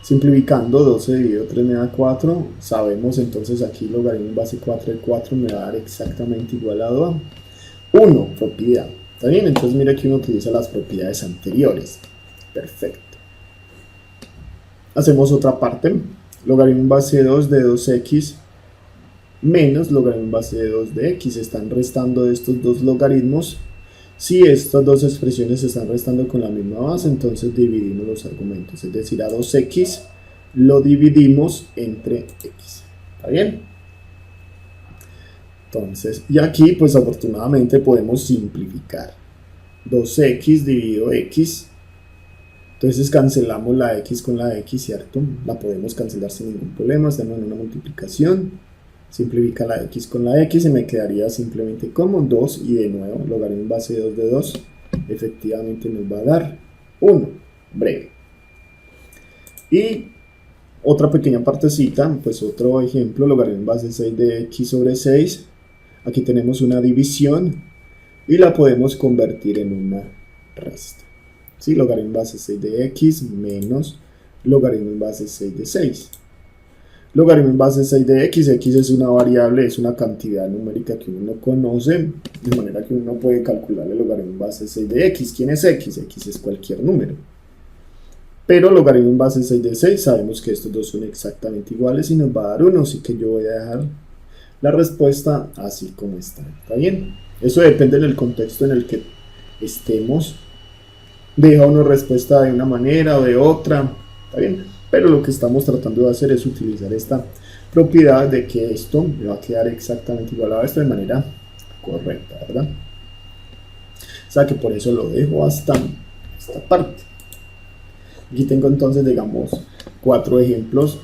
Simplificando, 12 dividido 3 me da 4. Sabemos entonces aquí logaritmo en base 4 de 4 me va a dar exactamente igualado a 1, propiedad. ¿Está bien? Entonces mira que uno utiliza las propiedades anteriores. Perfecto. Hacemos otra parte. Logaritmo en base 2 de 2x menos logaritmo en base de 2 de x. Están restando de estos dos logaritmos. Si estas dos expresiones se están restando con la misma base, entonces dividimos los argumentos. Es decir, a 2x lo dividimos entre x. ¿Está bien? Entonces, y aquí pues afortunadamente podemos simplificar. 2x dividido x. Entonces cancelamos la x con la x, ¿cierto? La podemos cancelar sin ningún problema. Hacemos una multiplicación. Simplifica la x con la x y me quedaría simplemente como 2 y de nuevo logaritmo en base de 2 de 2 efectivamente nos va a dar 1, breve. Y otra pequeña partecita, pues otro ejemplo, logaritmo en base de 6 de x sobre 6. Aquí tenemos una división y la podemos convertir en una resta. ¿Sí? Logaritmo en base de 6 de x menos logaritmo en base de 6 de 6. Logaritmo en base de 6 de x, x es una variable, es una cantidad numérica que uno no conoce, de manera que uno puede calcular el logaritmo en base de 6 de x. ¿Quién es x? X es cualquier número. Pero logaritmo en base de 6 de 6, sabemos que estos dos son exactamente iguales y nos va a dar 1, así que yo voy a dejar la respuesta así como está. ¿Está bien? Eso depende del contexto en el que estemos. Deja una respuesta de una manera o de otra. ¿Está bien? Pero lo que estamos tratando de hacer es utilizar esta propiedad de que esto me va a quedar exactamente igual a esto de manera correcta, ¿verdad? O sea que por eso lo dejo hasta esta parte. Aquí tengo entonces, digamos, 4 ejemplos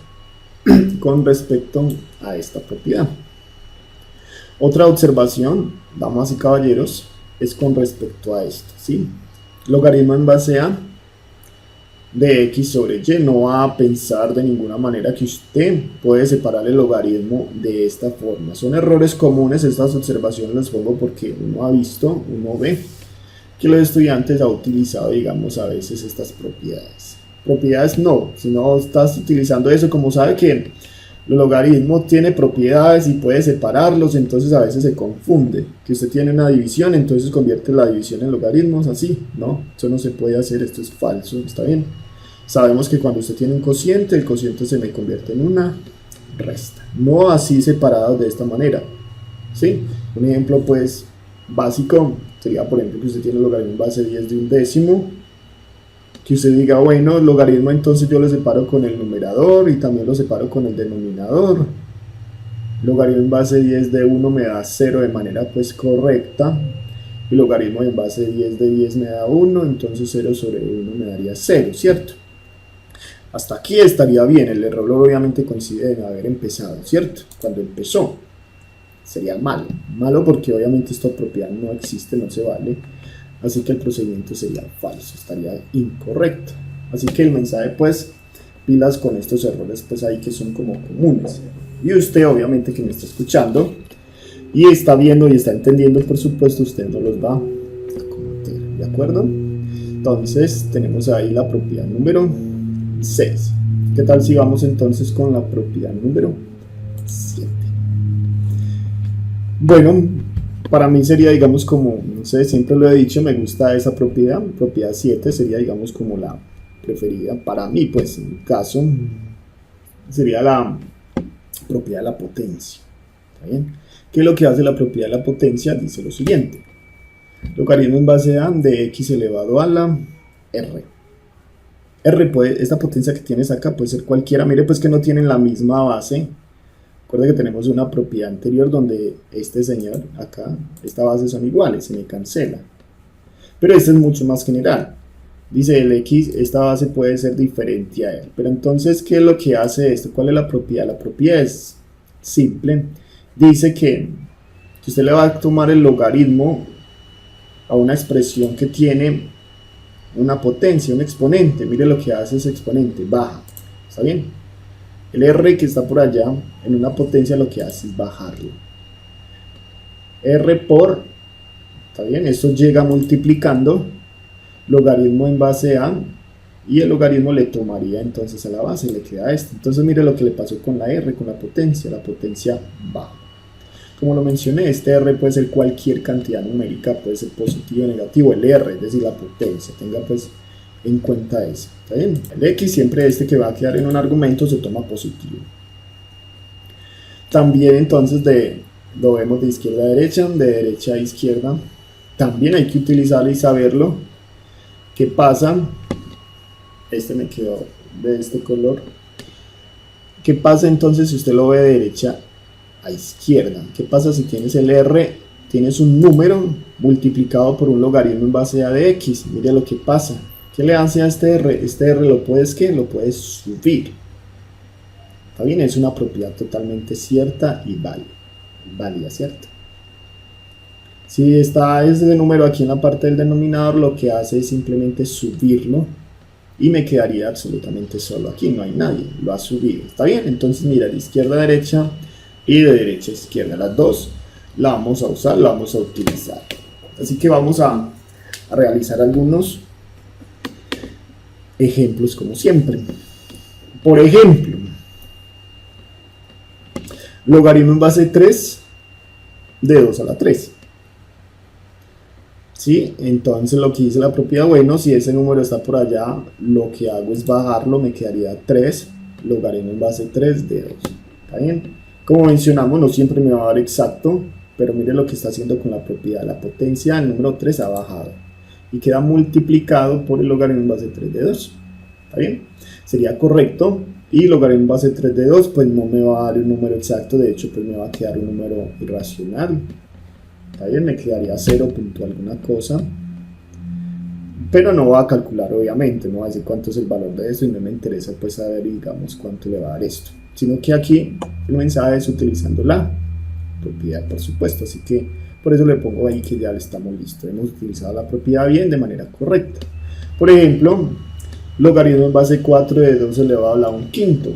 con respecto a esta propiedad. Otra observación, damas y caballeros, es con respecto a esto, ¿sí? Logaritmo en base a de x sobre y. No va a pensar de ninguna manera que usted puede separar el logaritmo de esta forma. Son errores comunes, estas observaciones las pongo porque uno ha visto, uno ve que los estudiantes han utilizado, digamos, a veces estas propiedades. Propiedades no, si no estás utilizando eso, como sabe que el logaritmo tiene propiedades y puede separarlos, entonces a veces se confunde, que usted tiene una división, entonces convierte la división en logaritmos, así, no, eso no se puede hacer, esto es falso, está bien. Sabemos que cuando usted tiene un cociente, el cociente se me convierte en una resta, no así separados de esta manera, ¿sí? Un ejemplo pues básico sería, por ejemplo, que usted tiene el logaritmo en base 10 de un décimo, que usted diga, bueno, el logaritmo entonces yo lo separo con el numerador y también lo separo con el denominador. Logaritmo en base 10 de 1 me da 0 de manera pues correcta. Y logaritmo en base 10 de 10 me da 1, entonces 0 sobre 1 me daría 0, ¿cierto? Hasta aquí estaría bien, el error obviamente coincide en haber empezado, ¿cierto? Cuando empezó, sería malo. Malo porque obviamente esta propiedad no existe, no se vale. Así que el procedimiento sería falso, estaría incorrecto. Así que el mensaje pues, pilas con estos errores pues ahí que son como comunes. Y usted obviamente que me está escuchando y está viendo y está entendiendo, por supuesto usted no los va a cometer, ¿de acuerdo? Entonces tenemos ahí la propiedad número 6. ¿Qué tal si vamos entonces con la propiedad número 7? Bueno, para mí sería, digamos, como, no sé, siempre lo he dicho, me gusta esa propiedad 7 sería, digamos, como la preferida para mí, pues en mi caso sería la propiedad de la potencia. ¿Está bien? ¿Qué es lo que hace la propiedad de la potencia? Dice lo siguiente: logaritmo en base a de x elevado a la r. R puede, esta potencia que tienes acá puede ser cualquiera, mire pues que no tienen la misma base Recuerda que tenemos una propiedad anterior donde este señor, acá, esta base son iguales, se me cancela. Pero este es mucho más general. Dice el X, esta base puede ser diferente a él. Pero entonces, ¿qué es lo que hace esto? ¿Cuál es la propiedad? La propiedad es simple. Dice que usted le va a tomar el logaritmo a una expresión que tiene una potencia, un exponente. Mire lo que hace ese exponente, baja. ¿Está bien? El R que está por allá, en una potencia, lo que hace es bajarlo. R por, ¿está bien? Esto llega multiplicando logaritmo en base a, y el logaritmo le tomaría entonces a la base, le queda esto. Entonces mire lo que le pasó con la R, con la potencia baja. Como lo mencioné, este R puede ser cualquier cantidad numérica, puede ser positivo o negativo, el R, es decir, la potencia, tenga pues en cuenta eso. ¿Está bien? El X, siempre este que va a quedar en un argumento, se toma positivo. También entonces lo vemos de izquierda a derecha, de derecha a izquierda. También hay que utilizarlo y saberlo. ¿Qué pasa? Este me quedó de este color. ¿Qué pasa entonces si usted lo ve de derecha a izquierda? ¿Qué pasa si tienes el R, tienes un número multiplicado por un logaritmo en base a de X? Mire lo que pasa. ¿Qué le hace a este R? Este R lo puedes, ¿qué? Lo puedes subir. ¿Está bien? Es una propiedad totalmente cierta y válida, ¿cierto? Si está ese número aquí en la parte del denominador, lo que hace es simplemente subirlo y me quedaría absolutamente solo aquí, no hay nadie, lo ha subido. ¿Está bien? Entonces mira, de izquierda a derecha y de derecha a izquierda, las dos la vamos a usar, la vamos a utilizar. Así que vamos a realizar algunos ejemplos como siempre. Por ejemplo, logaritmo en base 3 de 2 a la 3. ¿Sí? Entonces lo que dice la propiedad, bueno, si ese número está por allá, lo que hago es bajarlo, me quedaría 3, logaritmo en base 3 de 2. ¿Está bien? Como mencionamos, no siempre me va a dar exacto, pero mire lo que está haciendo con la propiedad. La potencia del número 3 ha bajado y queda multiplicado por el logaritmo en base 3 de 2. ¿Está bien? Sería correcto. Y logaritmo en base 3 de 2, pues no me va a dar un número exacto, de hecho pues me va a quedar un número irracional. ¿Está bien? Me quedaría 0 punto alguna cosa, pero no va a calcular obviamente, no va a decir cuánto es el valor de esto y no me interesa pues saber, digamos, cuánto le va a dar esto, sino que aquí el mensaje es utilizando la propiedad, por supuesto, así que por eso le pongo ahí que ya estamos listos, hemos utilizado la propiedad bien, de manera correcta. Por ejemplo, logaritmo en base 4 de 2 elevado a un quinto.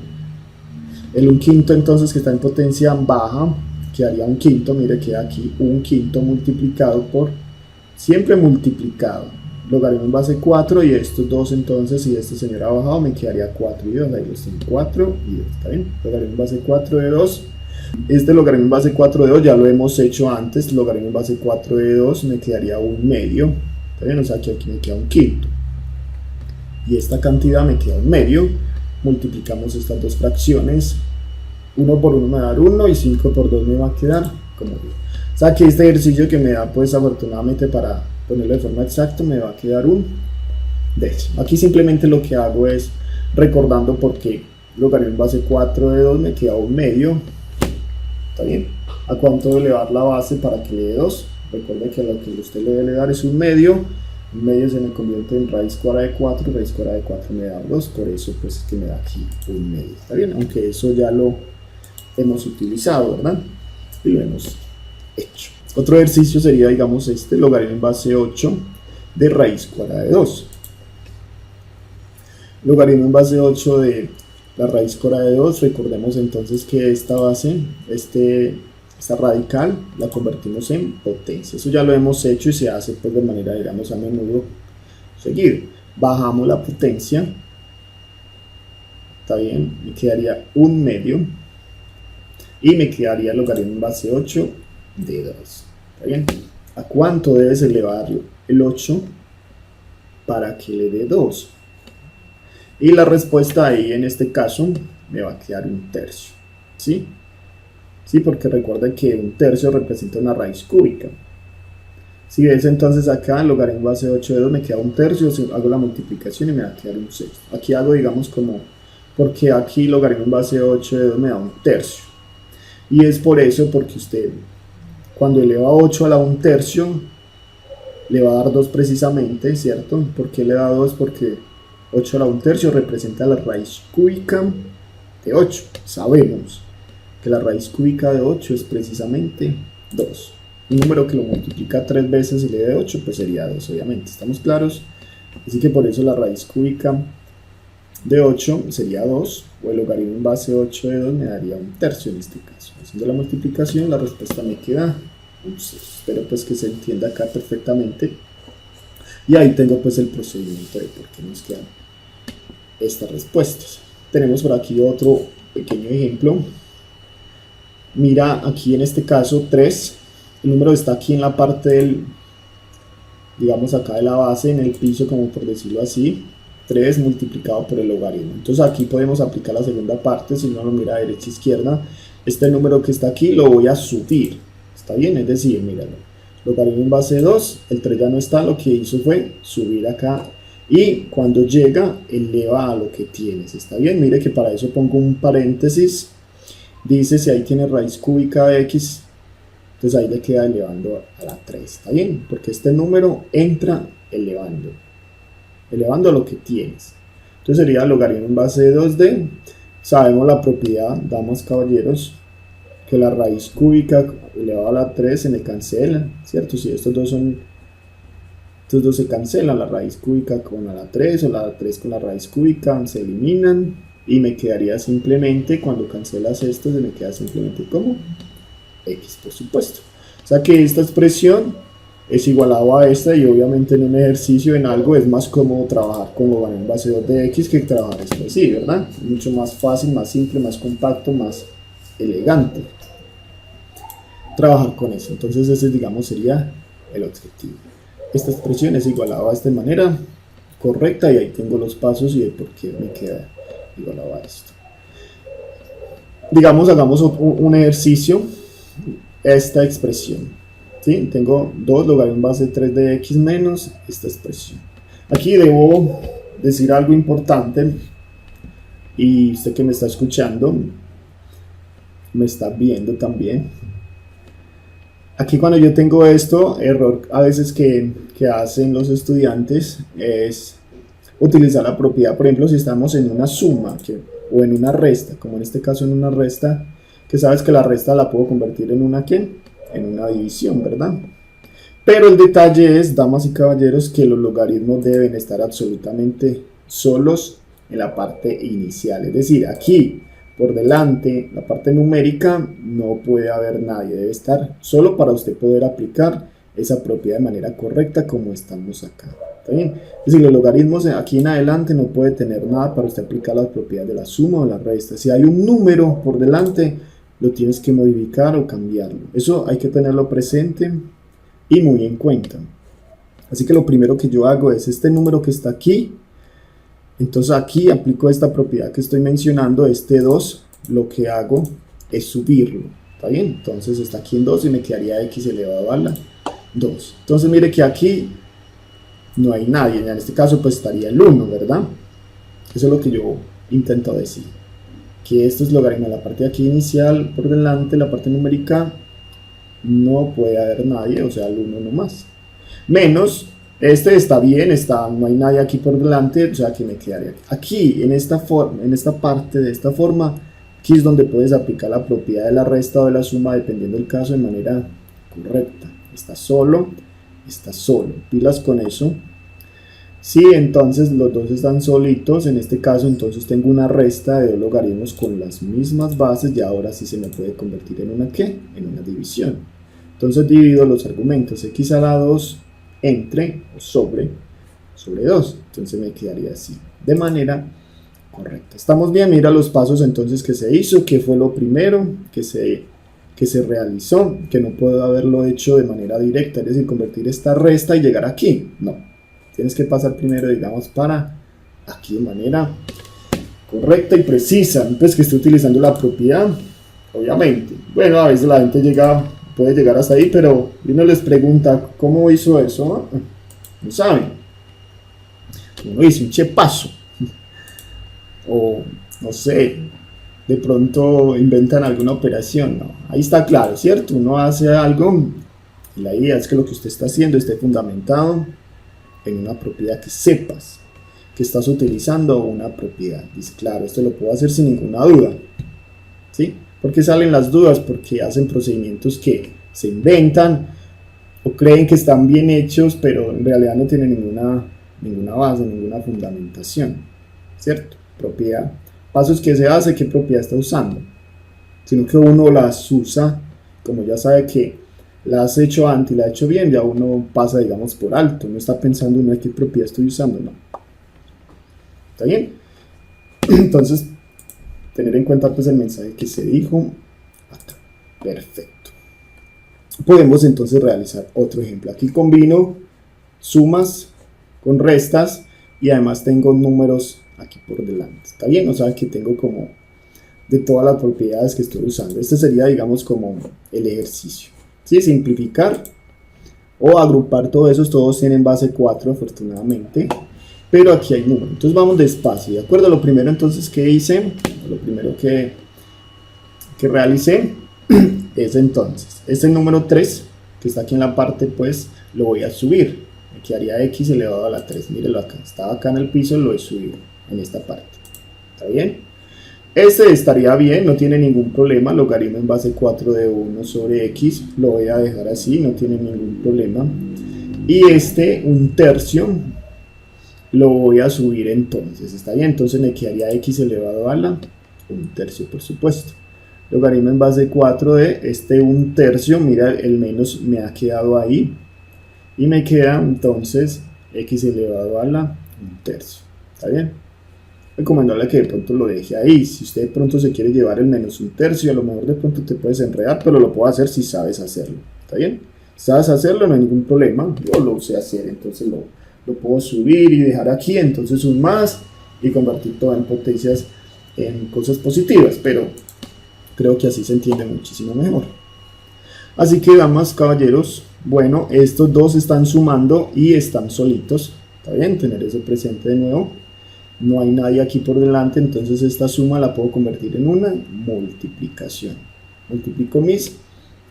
El 1 quinto entonces que está en potencia baja, quedaría 1 quinto, mire queda aquí 1 quinto multiplicado por, siempre multiplicado, logaritmo en base 4 y estos dos entonces, si este señor ha bajado, me quedaría 4 y 2, ahí los tengo, 4 y 2, ¿está bien? Logaritmo en base 4 de 2, este logaritmo en base 4 de 2 ya lo hemos hecho antes, logaritmo en base 4 de 2 me quedaría 1 medio, ¿está bien? O sea que aquí me queda 1 quinto. Y esta cantidad me queda 1 medio, multiplicamos estas dos fracciones, 1 por 1 me va a dar 1 y 5 por 2 me va a quedar como 10. O sea que este ejercicio que me da pues afortunadamente para ponerlo de forma exacta me va a quedar un décimo. Aquí simplemente lo que hago es recordando por qué logaritmo en base 4 de 2 me queda 1 medio, ¿está bien? ¿A cuánto debe elevar la base para que le dé 2? Recuerde que lo que usted le debe dar es 1 medio. 1 medio se me convierte en raíz cuadrada de 4, raíz cuadrada de 4 me da 2, por eso pues es que me da aquí 1 medio, ¿está bien? Aunque eso ya lo hemos utilizado, ¿verdad? Y lo hemos hecho. Otro ejercicio sería, digamos, este, logaritmo en base 8 de raíz cuadrada de 2. Logaritmo en base 8 de la raíz cuadrada de 2, recordemos entonces que esta base, esta radical la convertimos en potencia. Eso ya lo hemos hecho y se hace pues de manera, digamos, a menudo seguido. Bajamos la potencia, está bien, me quedaría 1 medio y me quedaría el logaritmo en base 8 de 2. ¿Está bien? ¿A cuánto debes elevar el 8 para que le dé 2? Y la respuesta ahí en este caso me va a quedar 1/3, ¿sí? Sí, porque recuerda que 1/3 representa una raíz cúbica. Si ves entonces acá, el logaritmo base 8 de 2 me queda 1/3, hago la multiplicación y me va a quedar 1/6. Aquí hago, digamos, como, porque aquí logaritmo base 8 de 2 me da 1/3. Y es por eso, porque usted cuando eleva 8 a la 1/3 le va a dar 2 precisamente, ¿cierto? ¿Por qué le da 2? Porque 8 a la 1/3 representa la raíz cúbica de 8. Sabemos que la raíz cúbica de 8 es precisamente 2. Un número que lo multiplica 3 veces y le dé 8, pues sería 2, obviamente. ¿Estamos claros? Así que por eso la raíz cúbica de 8 sería 2, o el logaritmo en base 8 de 2 me daría 1/3 en este caso. Haciendo la multiplicación, la respuesta me queda 6. Espero pues que se entienda acá perfectamente. Y ahí tengo pues el procedimiento de por qué nos quedan estas respuestas. Tenemos por aquí otro pequeño ejemplo. Mira aquí en este caso 3. El número está aquí en la parte del, digamos acá de la base, en el piso, como por decirlo así. 3 multiplicado por el logaritmo. Entonces aquí podemos aplicar la segunda parte. Si uno lo mira a derecha e izquierda, este número que está aquí lo voy a subir. ¿Está bien? Es decir, míralo. Logaritmo en base 2, el 3 ya no está, lo que hizo fue subir acá. Y cuando llega, eleva a lo que tienes. ¿Está bien? Mire que para eso pongo un paréntesis. Dice si ahí tiene raíz cúbica de x. Entonces ahí le queda elevando a la 3. ¿Está bien? Porque este número entra elevando a lo que tienes. Entonces sería logaritmo en base de 2d. Sabemos la propiedad, damas caballeros, que la raíz cúbica elevado a la 3 se me cancela, ¿cierto? Si estos dos se cancelan, la raíz cúbica con la 3 o la 3 con la raíz cúbica se eliminan y me quedaría simplemente, cuando cancelas esto, se me queda simplemente como x, por supuesto. O sea que esta expresión es igualado a esta, y obviamente en un ejercicio, en algo, es más cómodo trabajar con logaritmo en base 2 de x que trabajar esto así, ¿verdad? Mucho más fácil, más simple, más compacto, más elegante trabajar con eso. Entonces ese, digamos, sería el objetivo. Esta expresión es igualada a esta manera correcta, y ahí tengo los pasos y de por qué me queda igualado a esto. Digamos, hagamos un ejercicio. Esta expresión, ¿sí? Tengo 2 logaritmo en base 3 de x menos esta expresión. Aquí debo decir algo importante, y usted que me está escuchando, me está viendo también. Aquí cuando yo tengo esto, error a veces que hacen los estudiantes es utilizar la propiedad, por ejemplo, si estamos en una suma o en una resta, como en este caso en una resta, que sabes que la resta la puedo convertir en una ¿qué? En una división, ¿verdad? Pero el detalle es, damas y caballeros, que los logaritmos deben estar absolutamente solos en la parte inicial. Es decir, aquí por delante, la parte numérica, no puede haber nadie. Debe estar solo para usted poder aplicar esa propiedad de manera correcta, como estamos acá. ¿Está bien? Es decir, los logaritmos aquí en adelante no puede tener nada para usted aplicar las propiedades de la suma o la resta. Si hay un número por delante, lo tienes que modificar o cambiarlo. Eso hay que tenerlo presente y muy en cuenta. Así que lo primero que yo hago es este número que está aquí. Entonces aquí aplico esta propiedad que estoy mencionando, este 2, lo que hago es subirlo. ¿Está bien? Entonces está aquí en 2 y me quedaría x elevado a la 2. Entonces mire que aquí no hay nadie. En este caso pues estaría el 1, ¿verdad? Eso es lo que yo intento decir. Que esto es logaritmo, la parte de aquí inicial por delante, la parte numérica, no puede haber nadie, o sea, el 1 nomás. Menos, este está bien, no hay nadie aquí por delante, o sea que me quedaría aquí, en esta forma, en esta parte de esta forma. Aquí es donde puedes aplicar la propiedad de la resta o de la suma, dependiendo del caso, de manera correcta. Está solo, pilas con eso. Sí, entonces los dos están solitos, en este caso entonces tengo una resta de dos logaritmos con las mismas bases, y ahora sí se me puede convertir en una ¿qué? En una división. Entonces divido los argumentos x a la 2 entre o sobre 2, entonces me quedaría así, de manera correcta. Estamos bien. Mira los pasos entonces que se hizo, que fue lo primero que se realizó, que no puedo haberlo hecho de manera directa, es decir, convertir esta resta y llegar aquí, no. Tienes que pasar primero, digamos, para aquí de manera correcta y precisa. Pues que esté utilizando la propiedad, obviamente. Bueno, a veces la gente puede llegar hasta ahí, pero uno les pregunta, ¿cómo hizo eso? No saben. Uno dice un chepazo. O, no sé, de pronto inventan alguna operación, no, ahí está claro, ¿cierto? Uno hace algo y la idea es que lo que usted está haciendo esté fundamentado en una propiedad que sepas que estás utilizando una propiedad. Dice, claro, esto lo puedo hacer sin ninguna duda, ¿sí? ¿Por qué salen las dudas? Porque hacen procedimientos que se inventan o creen que están bien hechos, pero en realidad no tienen ninguna base, ninguna fundamentación, ¿cierto? Propiedad. Pasos que se hace, ¿qué propiedad está usando? Sino que uno las usa, como ya sabe que la has hecho antes y la ha hecho bien, ya uno pasa, digamos, por alto, no está pensando en qué propiedad estoy usando, no. ¿Está bien? Entonces, tener en cuenta pues el mensaje que se dijo acá. Perfecto. Podemos entonces realizar otro ejemplo. Aquí combino sumas con restas y además tengo números aquí por delante. ¿Está bien? O sea que tengo como de todas las propiedades que estoy usando. Este sería, digamos, como el ejercicio. ¿Sí? Simplificar o agrupar todos esos. Todos tienen base 4, afortunadamente. Pero aquí hay números. Entonces vamos despacio. ¿De acuerdo? Lo primero entonces que hice, lo primero que realicé es entonces este número 3 que está aquí en la parte, pues lo voy a subir. Aquí haría x elevado a la 3. Mírenlo acá. Estaba acá en el piso, lo he subido en esta parte. ¿Está bien? Este estaría bien, no tiene ningún problema. Logaritmo en base 4 de 1 sobre x. Lo voy a dejar así, no tiene ningún problema. Y este, un tercio, lo voy a subir entonces. ¿Está bien? Entonces me quedaría x elevado a la 1/3, por supuesto. Logaritmo en base 4 de este 1/3. Mira, el menos me ha quedado ahí. Y me queda entonces x elevado a la 1/3. ¿Está bien? Recomendarle que de pronto lo deje ahí. Si usted de pronto se quiere llevar el menos 1/3, a lo mejor de pronto te puedes enredar, pero lo puedo hacer si sabes hacerlo. ¿Está bien? Si sabes hacerlo, no hay ningún problema. Yo lo sé hacer, entonces lo puedo subir y dejar aquí, entonces un más y convertir todo en potencias en cosas positivas, pero creo que así se entiende muchísimo mejor. Así que, damas, caballeros, bueno, estos dos están sumando y están solitos. ¿Está bien? Tener eso presente de nuevo. No hay nadie aquí por delante, entonces esta suma la puedo convertir en una multiplicación. Multiplico mis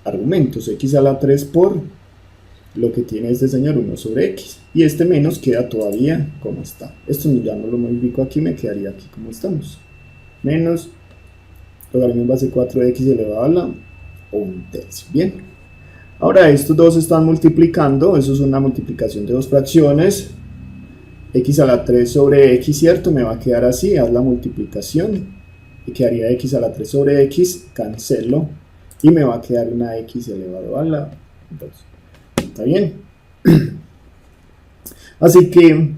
argumentos, x a la 3 por lo que tiene este señor, 1 sobre x. Y este menos queda todavía como está. Esto ya no lo modifico aquí, me quedaría aquí como estamos. Menos logaritmo en base 4 de x elevado a la 1/3. Bien. Ahora estos dos están multiplicando, eso es una multiplicación de dos fracciones. X a la 3 sobre x, ¿cierto? Me va a quedar así, haz la multiplicación. Y quedaría x a la 3 sobre x, cancelo. Y me va a quedar una x elevado a la 2. ¿Está bien? Así que,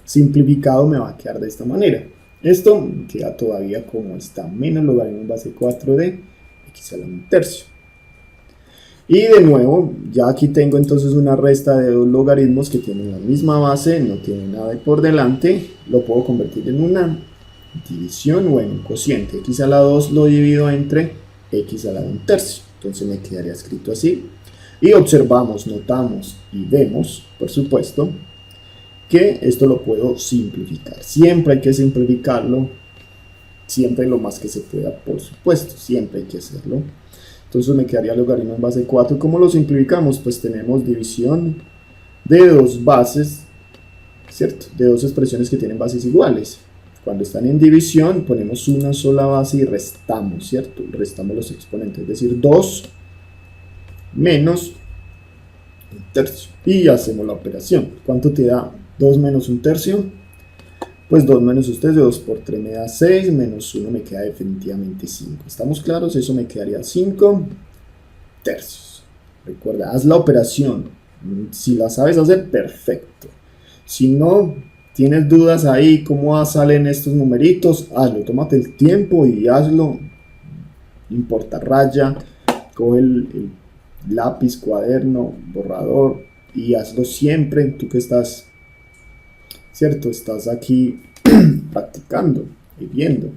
simplificado me va a quedar de esta manera. Esto queda todavía como está, menos logaritmo en base 4 de x a la 1/3. Y de nuevo, ya aquí tengo entonces una resta de dos logaritmos que tienen la misma base, no tienen nada por delante. Lo puedo convertir en una división o en un cociente. X a la 2 lo divido entre x a la 1/3. Entonces me quedaría escrito así. Y observamos, notamos y vemos, por supuesto, que esto lo puedo simplificar. Siempre hay que simplificarlo, siempre lo más que se pueda, por supuesto, siempre hay que hacerlo. Entonces me quedaría logaritmo en base 4. ¿Cómo lo simplificamos? Pues tenemos división de dos bases, ¿cierto? De dos expresiones que tienen bases iguales. Cuando están en división ponemos una sola base y restamos, ¿cierto? Restamos los exponentes, es decir, 2 menos 1/3. Y hacemos la operación. ¿Cuánto te da 2 menos 1/3? Pues 2 menos 1/3, 2 por 3 me da 6, menos 1 me queda definitivamente 5. ¿Estamos claros? Eso me quedaría 5 tercios. Recuerda, haz la operación. Si la sabes hacer, perfecto. Si no tienes dudas ahí, cómo salen estos numeritos, hazlo. Tómate el tiempo y hazlo. No importa, raya, coge el lápiz, cuaderno, borrador y hazlo siempre. Tú que estás, ¿cierto? Estás aquí practicando y viendo.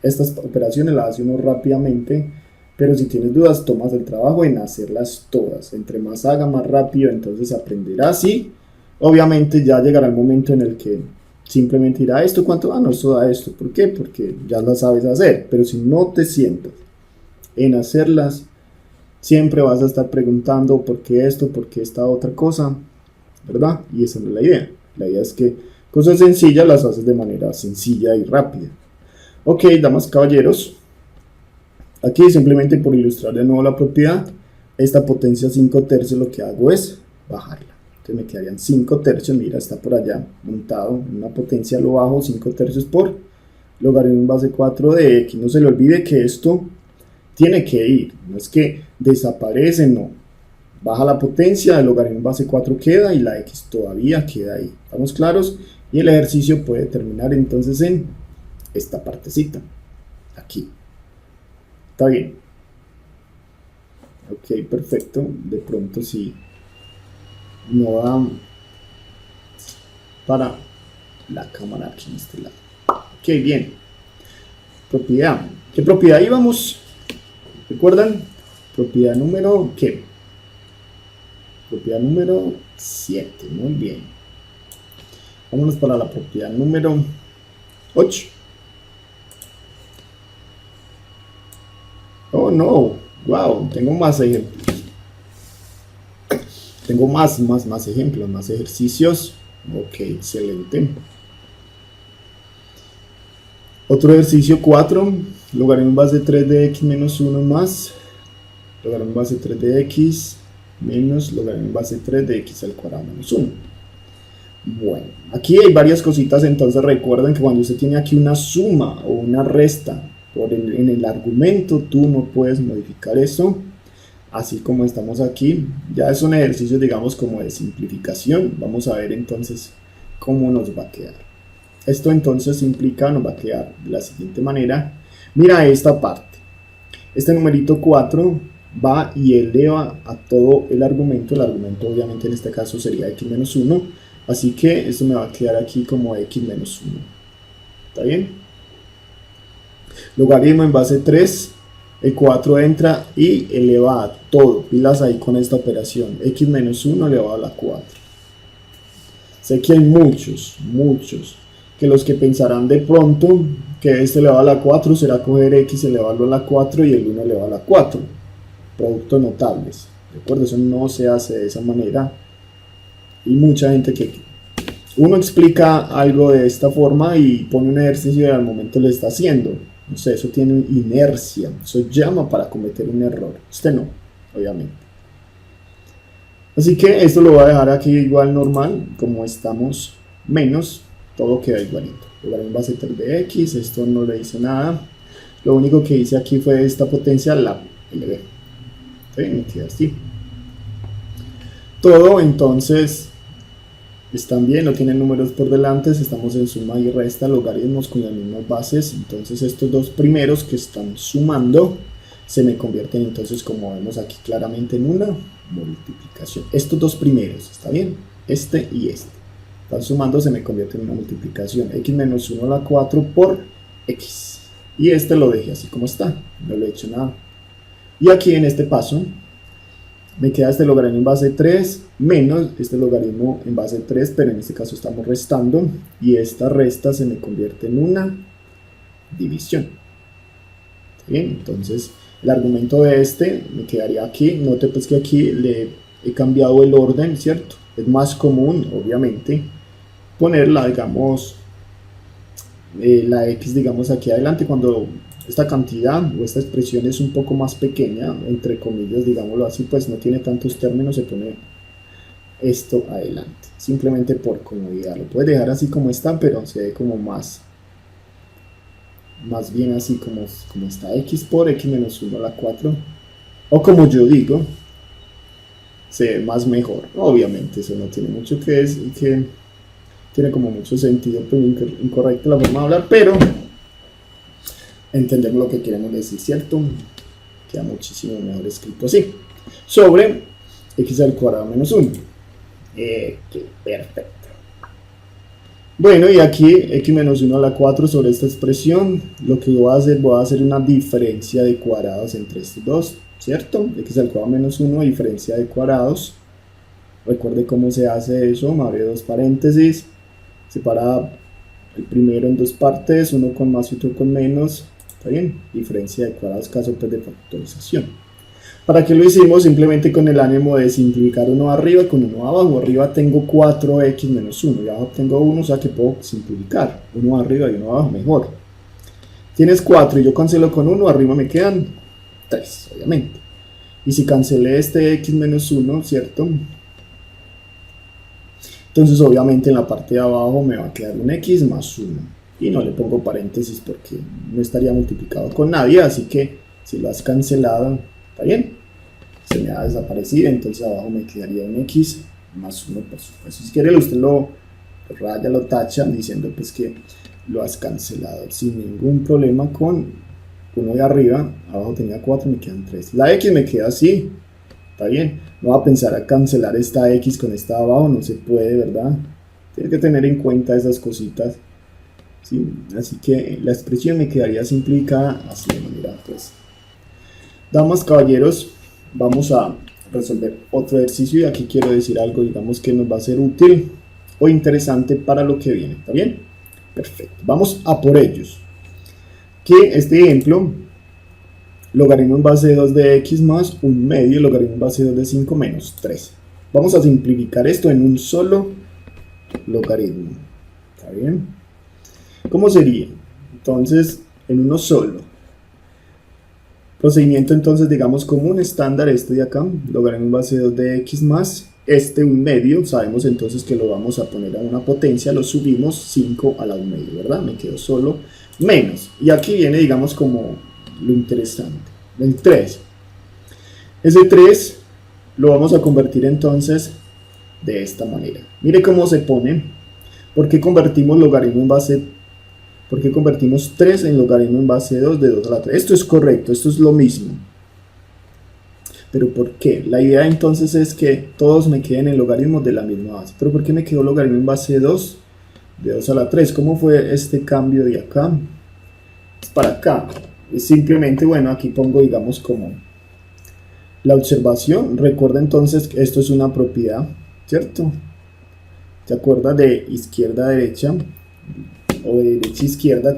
Estas operaciones las hace uno rápidamente, pero si tienes dudas, tomas el trabajo en hacerlas todas. Entre más haga, más rápido, entonces aprenderás y obviamente ya llegará el momento en el que simplemente dirá, ¿esto cuánto? Ah, no, esto da esto. ¿Por qué? Porque ya lo sabes hacer. Pero si no te sientas en hacerlas, siempre vas a estar preguntando por qué esto, por qué esta otra cosa, ¿verdad? Y esa no es la idea. La idea es que cosas sencillas las haces de manera sencilla y rápida. Ok, damas, caballeros. Aquí simplemente por ilustrar de nuevo la propiedad, esta potencia 5 tercios lo que hago es bajarla. Entonces me quedarían 5 tercios, mira, está por allá montado, una potencia lo bajo, 5 tercios por logaritmo en base 4 de x. No se le olvide que esto tiene que ir, no es que desaparece, no. Baja la potencia, el logaritmo en base 4 queda y la x todavía queda ahí. ¿Estamos claros? Y el ejercicio puede terminar entonces en esta partecita, aquí. ¿Está bien? Ok, perfecto. De pronto sí no da para la cámara aquí en este lado. Ok, bien. Propiedad. ¿Qué propiedad íbamos? ¿Recuerdan? Propiedad número ¿qué? Propiedad número 7. Muy bien. Vámonos para la propiedad número 8. Oh no, wow, tengo más ejemplos. Tengo más ejemplos, más ejercicios. Ok, excelente. Otro ejercicio 4, logaritmo en base 3 de x menos 1 más logaritmo en base 3 de x menos logaritmo en base 3 de x al cuadrado menos 1. Bueno, aquí hay varias cositas, entonces recuerden que cuando usted tiene aquí una suma o una resta en el argumento, tú no puedes modificar eso, así como estamos aquí. Ya es un ejercicio, digamos, como de simplificación. Vamos a ver entonces cómo nos va a quedar. Esto entonces implica, nos va a quedar de la siguiente manera. Mira esta parte. Este numerito 4 va y eleva a todo el argumento. El argumento obviamente en este caso sería x menos 1. Así que esto me va a quedar aquí como x menos 1. ¿Está bien? Logaritmo en base 3. El 4 entra y eleva a todo. Pilas ahí con esta operación. X menos 1 elevado a la 4. Sé que hay muchos que los que pensarán de pronto que este elevado a la 4 será coger x elevado a la 4 y el 1 elevado a la 4. Productos notables. Recuerda, eso no se hace de esa manera. Y mucha gente que uno explica algo de esta forma y pone un ejercicio y al momento lo está haciendo. No sé, eso tiene inercia. Eso llama para cometer un error. Este no, obviamente. Así que esto lo voy a dejar aquí igual normal, como estamos menos, todo queda igualito. Logaritmo en base 3 de x, esto no le hice nada. Lo único que hice aquí fue esta potencia, la elevé. Me queda así. Todo entonces están bien, no tienen números por delante, estamos en suma y resta, logaritmos con las mismas bases. Entonces estos dos primeros que están sumando se me convierten entonces, como vemos aquí claramente, en una multiplicación. Estos dos primeros, ¿está bien? Este y este. Están sumando, se me convierte en una multiplicación. X menos 1 a la 4 por X. Y este lo dejé así como está, no le he hecho nada. Y aquí en este paso, me queda este logaritmo en base 3 menos este logaritmo en base 3, pero en este caso estamos restando. Y esta resta se me convierte en una división. Bien, entonces el argumento de este me quedaría aquí. Note pues que aquí le he cambiado el orden, ¿cierto? Es más común, obviamente, ponerla, digamos, la x, digamos, aquí adelante cuando esta cantidad o esta expresión es un poco más pequeña, entre comillas, digámoslo así, pues no tiene tantos términos, se pone esto adelante, simplemente por comodidad. Lo puedes dejar así como está, pero se ve como más bien así como está, x por x menos 1 a la 4, o como yo digo, se ve más mejor. Obviamente eso no tiene mucho que decir, que tiene como mucho sentido, pero incorrecta la forma de hablar, pero entendemos lo que queremos decir, ¿cierto? Queda muchísimo mejor escrito así. Sobre x al cuadrado menos 1. Perfecto. Bueno, y aquí x menos 1 a la 4 sobre esta expresión, lo que voy a hacer una diferencia de cuadrados entre estos dos, ¿cierto? X al cuadrado menos 1, diferencia de cuadrados. Recuerde cómo se hace eso, me abre dos paréntesis, separa el primero en dos partes, uno con más y otro con menos, ¿está bien? Diferencia de cuadrados, caso pues de factorización. ¿Para qué lo hicimos? Simplemente con el ánimo de simplificar uno arriba con uno abajo. Arriba tengo 4x menos 1 y abajo tengo 1, o sea que puedo simplificar uno arriba y uno abajo, mejor. Tienes 4 y yo cancelo con 1, arriba me quedan 3, obviamente. Y si cancelé este x menos 1, ¿cierto? Entonces obviamente en la parte de abajo me va a quedar un x más 1. Y no le pongo paréntesis porque no estaría multiplicado con nadie, así que si lo has cancelado, ¿está bien? Se me ha desaparecido, entonces abajo me quedaría un x más 1, por supuesto. Si quiere usted lo raya, lo tacha, diciendo pues que lo has cancelado sin ningún problema con uno de arriba. Abajo tenía 4, me quedan 3. La x me queda así, ¿está bien? No va a pensar a cancelar esta x con esta de abajo, no se puede, ¿verdad? Tiene que tener en cuenta esas cositas, ¿sí? Así que la expresión me quedaría simplificada así de manera pues. Damas, caballeros, vamos a resolver otro ejercicio y aquí quiero decir algo, digamos que nos va a ser útil o interesante para lo que viene, ¿está bien? Perfecto, vamos a por ellos. Que este ejemplo, logaritmo en base de 2 de x más 1 medio, logaritmo en base de 2 de 5 menos 3. Vamos a simplificar esto en un solo logaritmo, ¿está bien? ¿Cómo sería? Entonces, en uno solo. Procedimiento entonces, digamos, común, estándar, este de acá, logaritmo en base de 2 de x más, este 1 medio, sabemos entonces que lo vamos a poner a una potencia, lo subimos 5 a la 1 medio, ¿verdad? Me quedo solo menos. Y aquí viene, digamos, como lo interesante, el 3. Ese 3 lo vamos a convertir entonces de esta manera. Mire cómo se pone. ¿Por qué convertimos logaritmo en base? ¿Por qué convertimos 3 en logaritmo en base de 2 de 2 a la 3? Esto es correcto, esto es lo mismo. ¿Pero por qué? La idea entonces es que todos me queden en logaritmos de la misma base. ¿Pero por qué me quedó logaritmo en base de 2? De 2 a la 3. ¿Cómo fue este cambio de acá para acá? Es simplemente, bueno, aquí pongo, digamos, como la observación. Recuerda entonces que esto es una propiedad, ¿cierto? ¿Te acuerdas de izquierda a derecha? O de derecha a izquierda,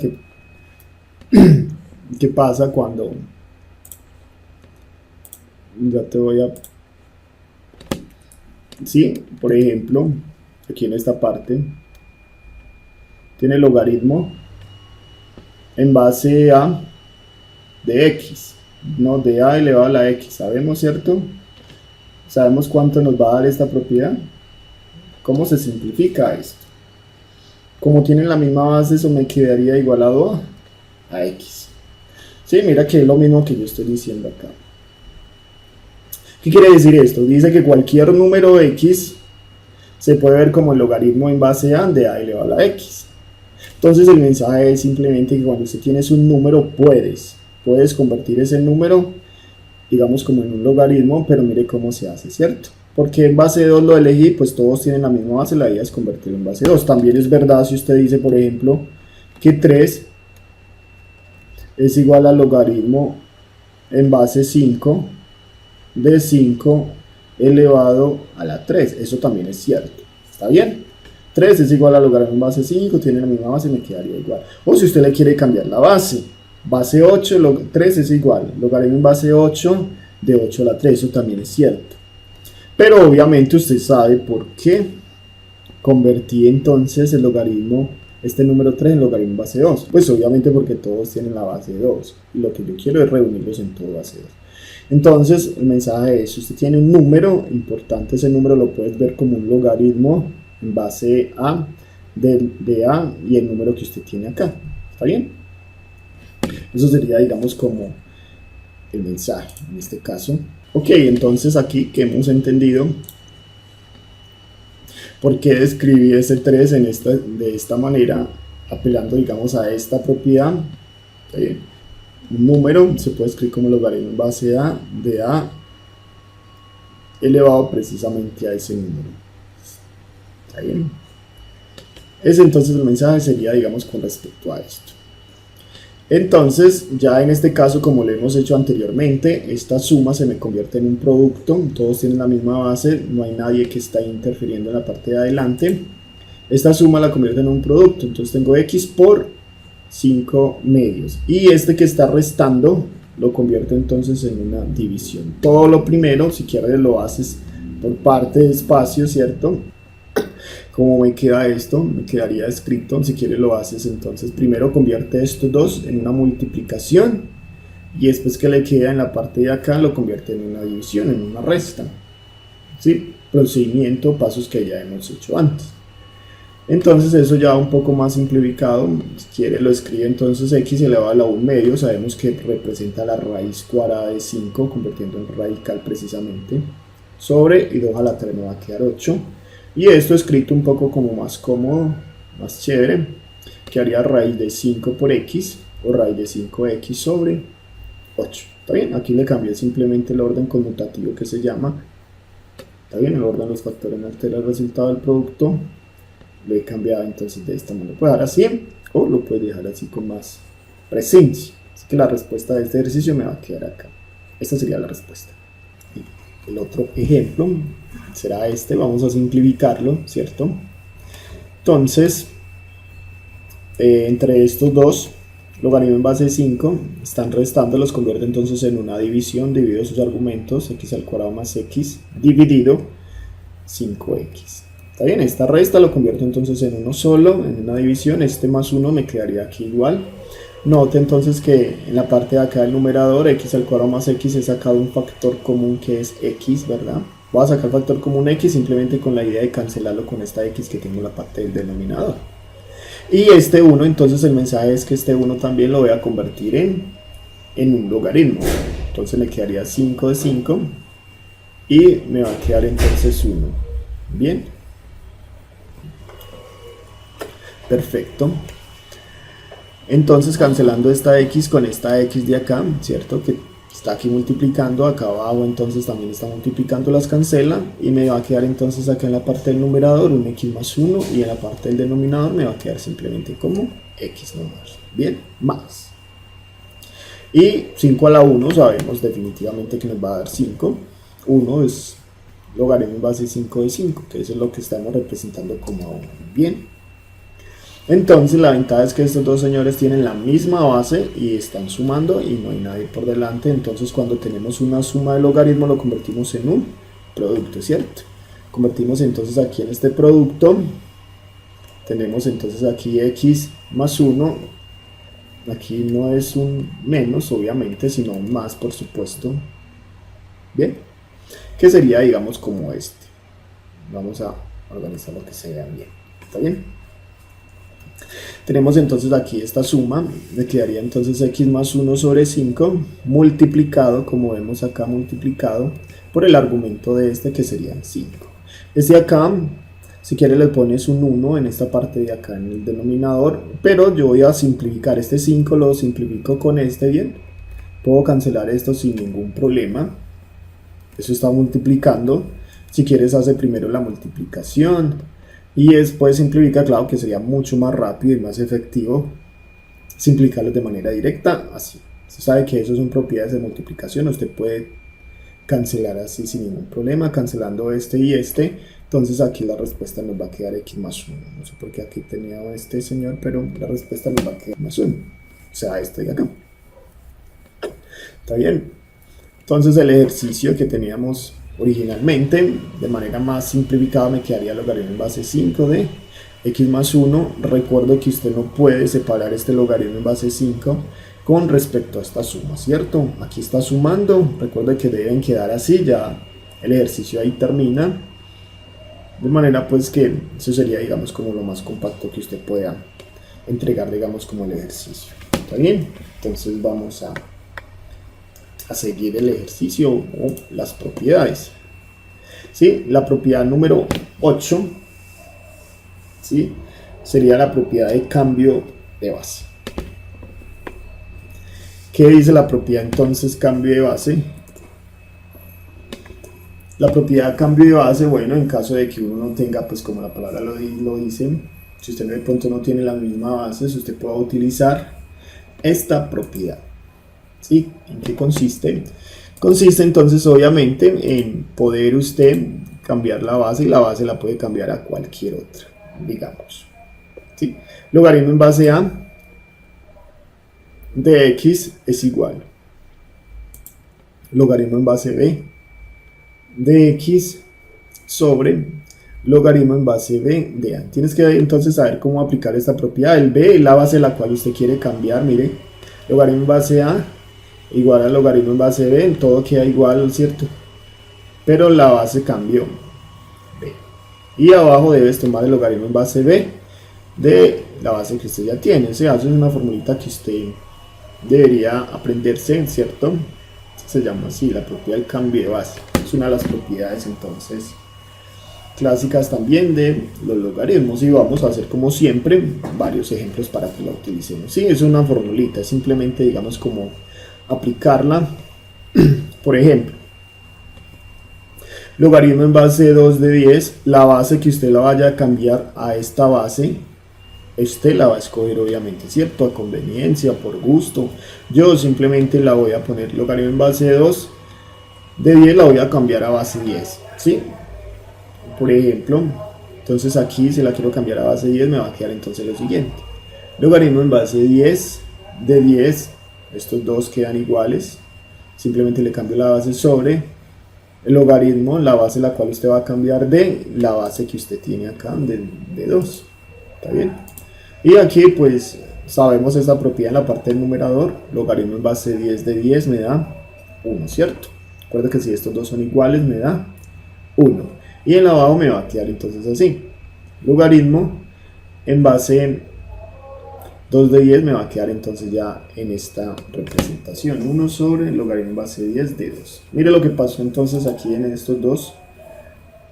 ¿qué pasa cuando... Ya te voy a... Sí, por ejemplo, aquí en esta parte, tiene logaritmo en base a de x, no de a elevado a la x, ¿sabemos, cierto? ¿Sabemos cuánto nos va a dar esta propiedad? ¿Cómo se simplifica esto? Como tienen la misma base, eso me quedaría igualado a x. Sí, mira que es lo mismo que yo estoy diciendo acá. ¿Qué quiere decir esto? Dice que cualquier número x se puede ver como el logaritmo en base a de a elevado a la x. Entonces el mensaje es simplemente que cuando usted tienes un número puedes convertir ese número, digamos, como en un logaritmo, pero mire cómo se hace, ¿cierto? Porque en base de 2 lo elegí, pues todos tienen la misma base, la idea es convertirlo en base de 2. También es verdad si usted dice, por ejemplo, que 3 es igual al logaritmo en base 5 de 5 elevado a la 3. Eso también es cierto, ¿está bien? 3 es igual al logaritmo en base 5, tiene la misma base, me quedaría igual. O si usted le quiere cambiar la base, base 8, 3 es igual, logaritmo en base 8 de 8 a la 3, eso también es cierto. Pero obviamente usted sabe por qué convertí entonces el logaritmo, este número 3 en logaritmo en base 2. Pues obviamente porque todos tienen la base de 2. Y lo que yo quiero es reunirlos en todo base 2. Entonces el mensaje es, si usted tiene un número importante, ese número lo puedes ver como un logaritmo en base a de a y el número que usted tiene acá. ¿Está bien? Eso sería, digamos, como el mensaje en este caso. Ok, entonces aquí que hemos entendido por qué escribí ese 3 de esta manera, apelando, digamos, a esta propiedad. Un número se puede escribir como logaritmo en base a de a elevado precisamente a ese número. ¿Está bien? Ese entonces el mensaje sería, digamos, con respecto a esto. Entonces, ya en este caso, como lo hemos hecho anteriormente, esta suma se me convierte en un producto, todos tienen la misma base, no hay nadie que está interfiriendo en la parte de adelante, Esta suma la convierte en un producto, entonces tengo x por 5 medios. Y este que está restando lo convierto entonces en una división. Todo lo primero, si quieres lo haces por parte de espacio, ¿cierto? ¿Cómo me queda esto? Me quedaría escrito, si quieres lo haces entonces, primero convierte estos dos en una multiplicación y después que le queda en la parte de acá lo convierte en una división, en una resta. ¿Sí? Procedimiento, pasos que ya hemos hecho antes. Entonces eso ya un poco más simplificado, si quiere lo escribe entonces x elevado a la 1 medio, sabemos que representa la raíz cuadrada de 5, convirtiendo en radical precisamente, sobre y 2 a la 3 me va a quedar 8. Y esto escrito un poco como más cómodo, más chévere, que haría raíz de 5 por x, o raíz de 5x sobre 8. ¿Está bien? Aquí le cambié simplemente el orden conmutativo que se llama. ¿Está bien? El orden de los factores no altera el resultado del producto. Lo he cambiado entonces de esta manera. Lo puedes dejar así, o lo puedes dejar así con más presencia. Así que la respuesta de este ejercicio me va a quedar acá. Esta sería la respuesta. El otro ejemplo será este, vamos a simplificarlo, ¿cierto? Entonces, entre estos dos, logaritmo en base de 5, están restando, los convierte entonces en una división, divido sus argumentos, x al cuadrado más x, dividido 5x. ¿Está bien? Esta resta lo convierto entonces en uno solo, en una división, este más 1 me quedaría aquí igual. Note entonces que en la parte de acá del numerador, x al cuadrado más x, he sacado un factor común que es x, ¿verdad? Voy a sacar factor común x simplemente con la idea de cancelarlo con esta x que tengo en la parte del denominador. Y este 1, entonces el mensaje es que este 1 también lo voy a convertir en un logaritmo. Entonces me quedaría 5 de 5 y me va a quedar entonces 1. Bien. Perfecto. Entonces cancelando esta x con esta x de acá, ¿cierto? Que está aquí multiplicando, acá abajo entonces también está multiplicando, las cancela y me va a quedar entonces acá en la parte del numerador un x más 1 y en la parte del denominador me va a quedar simplemente como x nomás. Bien, más. Y 5 a la 1 sabemos definitivamente que nos va a dar 5. 1 es logaritmo en base de 5 de 5, que eso es lo que estamos representando como 1. Bien. Entonces la ventaja es que estos dos señores tienen la misma base y están sumando y no hay nadie por delante. Entonces cuando tenemos una suma de logaritmos lo convertimos en un producto, ¿cierto? Convertimos entonces aquí en este producto. Tenemos entonces aquí x más 1. Aquí no es un menos obviamente, sino un más por supuesto. Bien. Que sería digamos como este. Vamos a organizar lo que se vea bien. ¿Está bien? Tenemos entonces aquí esta suma, me quedaría entonces x más 1 sobre 5 multiplicado, como vemos acá multiplicado, por el argumento de este que sería 5. Este acá, si quieres le pones un 1 en esta parte de acá en el denominador, pero yo voy a simplificar este 5, lo simplifico con este, bien. Puedo cancelar esto sin ningún problema. Eso está multiplicando. Si quieres hace primero la multiplicación. Y después simplifica, claro que sería mucho más rápido y más efectivo simplificarlo de manera directa, así. Usted sabe que eso son propiedades de multiplicación, usted puede cancelar así sin ningún problema, cancelando este y este. Entonces aquí la respuesta nos va a quedar x más 1. No sé por qué aquí tenía este señor, pero la respuesta nos va a quedar más 1. O sea, este de acá. ¿Está bien? Entonces el ejercicio que teníamos originalmente, de manera más simplificada, me quedaría logaritmo en base 5 de x más 1. Recuerdo que usted no puede separar este logaritmo en base 5 con respecto a esta suma, ¿cierto? Aquí está sumando, recuerde que deben quedar así, ya el ejercicio ahí termina. De manera pues que eso sería digamos como lo más compacto que usted pueda entregar digamos como el ejercicio. ¿Está bien? Entonces vamos a seguir el ejercicio o las propiedades. ¿Sí? La propiedad número 8, ¿sí? Sería la propiedad de cambio de base. ¿Qué dice la propiedad entonces cambio de base? La propiedad cambio de base, bueno, en caso de que uno no tenga, pues como la palabra lo dice, si usted de pronto no tiene la misma base, usted puede utilizar esta propiedad. ¿Sí? ¿En qué consiste? Consiste entonces obviamente en poder usted cambiar la base y la base la puede cambiar a cualquier otra. digamos. ¿Sí? Logaritmo en base a de x es igual logaritmo en base b de x sobre logaritmo en base b de a. Tienes que entonces saber cómo aplicar esta propiedad. El b es la base a la cual usted quiere cambiar. Mire, logaritmo en base a igual a logaritmo en base b, todo queda igual, ¿cierto? Pero la base cambió. B. Y abajo debes tomar el logaritmo en base b de la base que usted ya tiene. O sea, eso es una formulita que usted debería aprenderse, ¿cierto? Se llama así, la propiedad del cambio de base. Es una de las propiedades entonces clásicas también de los logaritmos, y vamos a hacer como siempre varios ejemplos para que la utilicemos. Sí, es una formulita, es simplemente digamos como aplicarla. Por ejemplo, logaritmo en base 2 de 10, la base que usted la vaya a cambiar a esta base, usted la va a escoger obviamente, ¿cierto? A conveniencia, por gusto. Yo simplemente la voy a poner logaritmo en base 2 de 10, la voy a cambiar a base 10, ¿sí? Por ejemplo, entonces aquí si la quiero cambiar a base 10 me va a quedar entonces lo siguiente. Logaritmo en base 10 de 10, estos dos quedan iguales, simplemente le cambio la base sobre el logaritmo, la base la cual usted va a cambiar de la base que usted tiene acá de 2, ¿está bien? Y aquí pues sabemos esta propiedad en la parte del numerador, logaritmo en base 10 de 10 me da 1, ¿cierto? Recuerda que si estos dos son iguales me da 1. Y en abajo me va a quedar entonces así, logaritmo en base 2 de 10 me va a quedar entonces ya en esta representación, 1 sobre logaritmo en base 10 de 2. Mire lo que pasó entonces aquí en estos dos.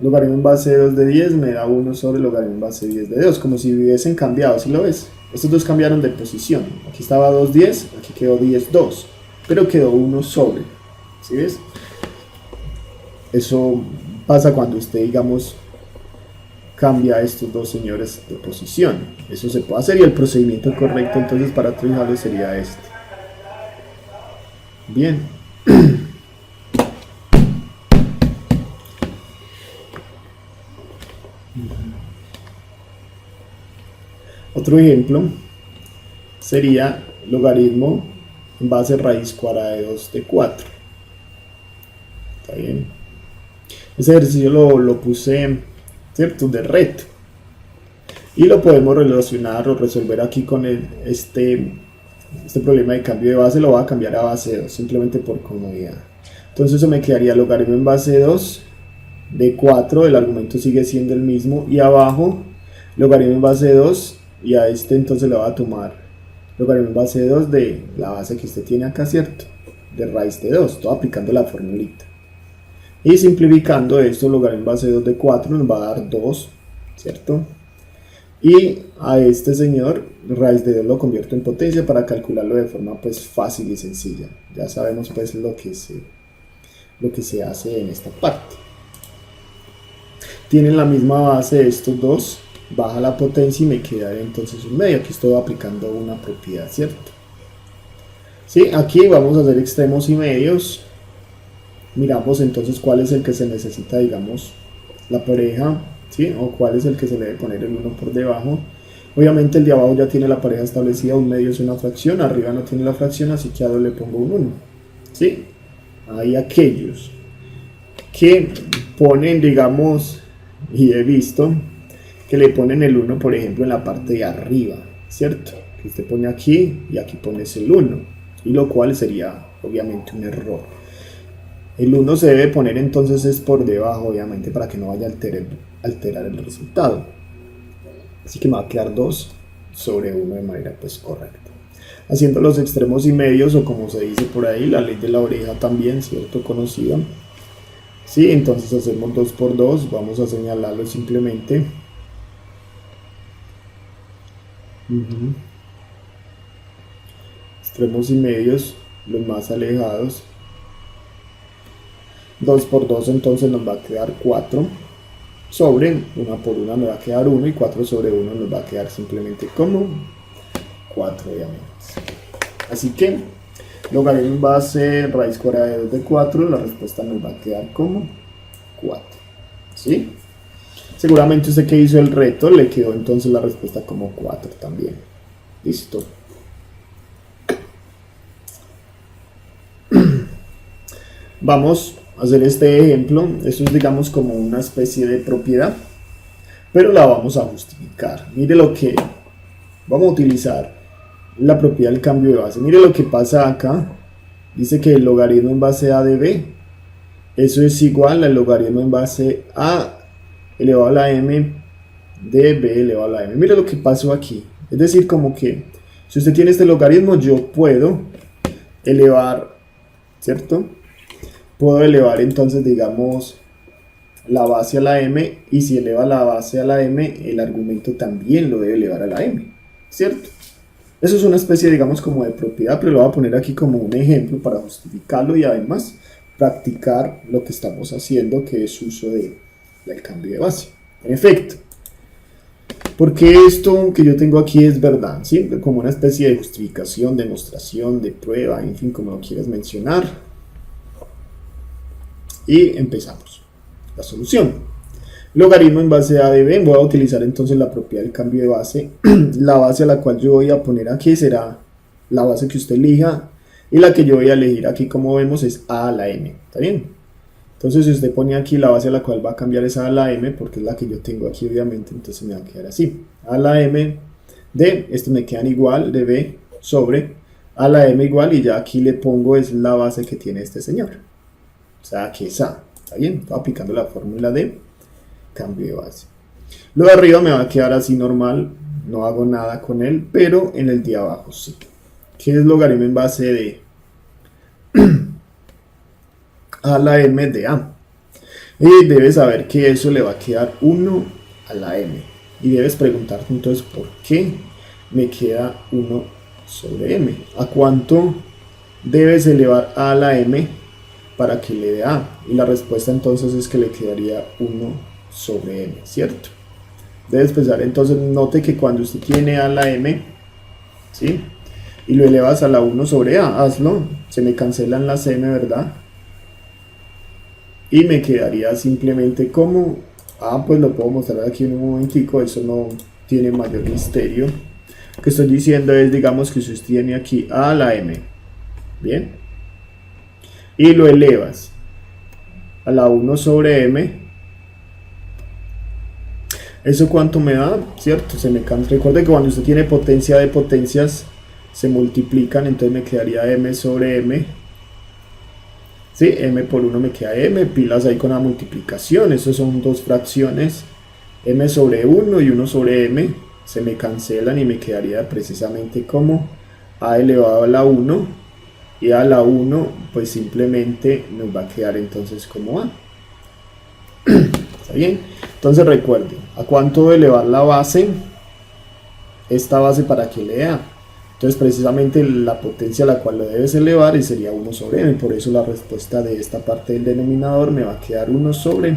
Logaritmo en base 2 de 10 me da 1 sobre logaritmo en base 10 de 2, como si hubiesen cambiado, ¿sí lo ves? Estos dos cambiaron de posición, aquí estaba 2, 10, aquí quedó 10, 2, pero quedó 1 sobre, ¿sí ves? Eso pasa cuando usted, digamos, cambia a estos dos señores de posición. Eso se puede hacer y el procedimiento correcto entonces para utilizarlo sería este. Bien. Otro ejemplo sería logaritmo en base raíz cuadrada de 2 de 4. Está bien. Ese ejercicio lo puse, ¿cierto?, de reto. Y lo podemos relacionar o resolver aquí con este problema de cambio de base. Lo voy a cambiar a base 2, simplemente por comodidad. Entonces eso me quedaría logaritmo en base 2 de 4, el argumento sigue siendo el mismo, y abajo logaritmo en base 2, y a este entonces le va a tomar logaritmo en base 2 de la base que usted tiene acá, ¿cierto?, de raíz de 2, todo aplicando la formulita. Y simplificando esto, logaritmo en base 2 de 4 nos va a dar 2, ¿cierto? Y a este señor, raíz de 2 lo convierto en potencia para calcularlo de forma pues fácil y sencilla. Ya sabemos pues lo que se hace en esta parte. Tienen la misma base estos dos, baja la potencia y me queda entonces un medio. Aquí estoy aplicando una propiedad, ¿cierto? Sí, aquí vamos a hacer extremos y medios. Miramos entonces cuál es el que se necesita, digamos, la pareja, ¿sí? O cuál es el que se le debe poner el 1 por debajo. Obviamente el de abajo ya tiene la pareja establecida, un medio es una fracción, arriba no tiene la fracción, así que a 2 le pongo un 1, ¿sí? Hay aquellos que ponen, digamos, y he visto que le ponen el 1, por ejemplo, en la parte de arriba, ¿cierto? Que usted pone aquí y aquí pones el 1, y lo cual sería obviamente un error. El 1 se debe poner entonces es por debajo, obviamente, para que no vaya a alterar el resultado. Así que me va a quedar 2 sobre 1 de manera pues correcta. Haciendo los extremos y medios, o como se dice por ahí, la ley de la oreja también, ¿cierto? Conocida. Sí, entonces hacemos 2 por 2, vamos a señalarlo simplemente. Extremos y medios, los más alejados. 2 por 2 entonces nos va a quedar 4 sobre 1 por 1 me va a quedar 1, y 4 sobre 1 nos va a quedar simplemente como 4, obviamente. Así que logaritmo en base raíz cuadrada de 2 de 4, la respuesta nos va a quedar como 4, ¿sí? Seguramente usted que hizo el reto le quedó entonces la respuesta como 4 también. Listo. Vamos a hacer este ejemplo. Esto es, digamos, como una especie de propiedad, pero la vamos a justificar. Mire lo que vamos a utilizar, la propiedad del cambio de base. Mire lo que pasa acá. Dice que el logaritmo en base a de b, eso es igual al logaritmo en base a elevado a la m de b elevado a la m. Mire lo que pasó aquí. Es decir, como que si usted tiene este logaritmo, yo puedo elevar, ¿cierto? Puedo elevar entonces, digamos, la base a la m, y si eleva la base a la m, el argumento también lo debe elevar a la m, ¿cierto? Eso es una especie, digamos, como de propiedad, pero lo voy a poner aquí como un ejemplo para justificarlo y además practicar lo que estamos haciendo, que es uso del cambio de base. En efecto, porque esto que yo tengo aquí es verdad, ¿sí? Como una especie de justificación, demostración, de prueba, en fin, como lo quieras mencionar. Y empezamos. La solución. Logaritmo en base a de b. Voy a utilizar entonces la propiedad del cambio de base. La base a la cual yo voy a poner aquí será la base que usted elija, y la que yo voy a elegir aquí, como vemos, es a la m. ¿Está bien? Entonces si usted pone aquí la base a la cual va a cambiar es a la m, porque es la que yo tengo aquí obviamente, entonces me va a quedar así. A la m de, esto me quedan igual, de b sobre a la m igual, y ya aquí le pongo es la base que tiene este señor. O sea, que es a. ¿Está bien? Estoy aplicando la fórmula de cambio de base. Lo de arriba me va a quedar así normal, no hago nada con él, pero en el de abajo sí. ¿Qué es logaritmo en base de a la m de a? Y debes saber que eso le va a quedar 1 a la m. Y debes preguntarte entonces por qué me queda 1 sobre m. ¿A cuánto debes elevar a la m para que le dé a? Y la respuesta entonces es que le quedaría 1 sobre m, ¿cierto? Debes pensar entonces, note que cuando usted tiene a la m, ¿sí? Y lo elevas a la 1 sobre a, hazlo, se me cancelan las m, ¿verdad? Y me quedaría simplemente como, pues lo puedo mostrar aquí en un momentico, eso no tiene mayor misterio. Lo que estoy diciendo es, digamos que usted tiene aquí a la m, ¿bien? Y lo elevas a la 1 sobre m. ¿Eso cuánto me da? ¿Cierto? Se me cansa. Recuerde que cuando usted tiene potencia de potencias se multiplican, entonces me quedaría m sobre m. ¿Sí? M por 1 me queda m, pilas ahí con la multiplicación. Esas son dos fracciones, m sobre 1 y 1 sobre m. Se me cancelan y me quedaría precisamente como a elevado a la 1. Y a la 1 pues simplemente nos va a quedar entonces como a. ¿Está bien? Entonces recuerden, ¿a cuánto elevar la base? Esta base para que le dé a. Entonces precisamente la potencia a la cual lo debes elevar sería 1 sobre m. Por eso la respuesta de esta parte del denominador me va a quedar 1 sobre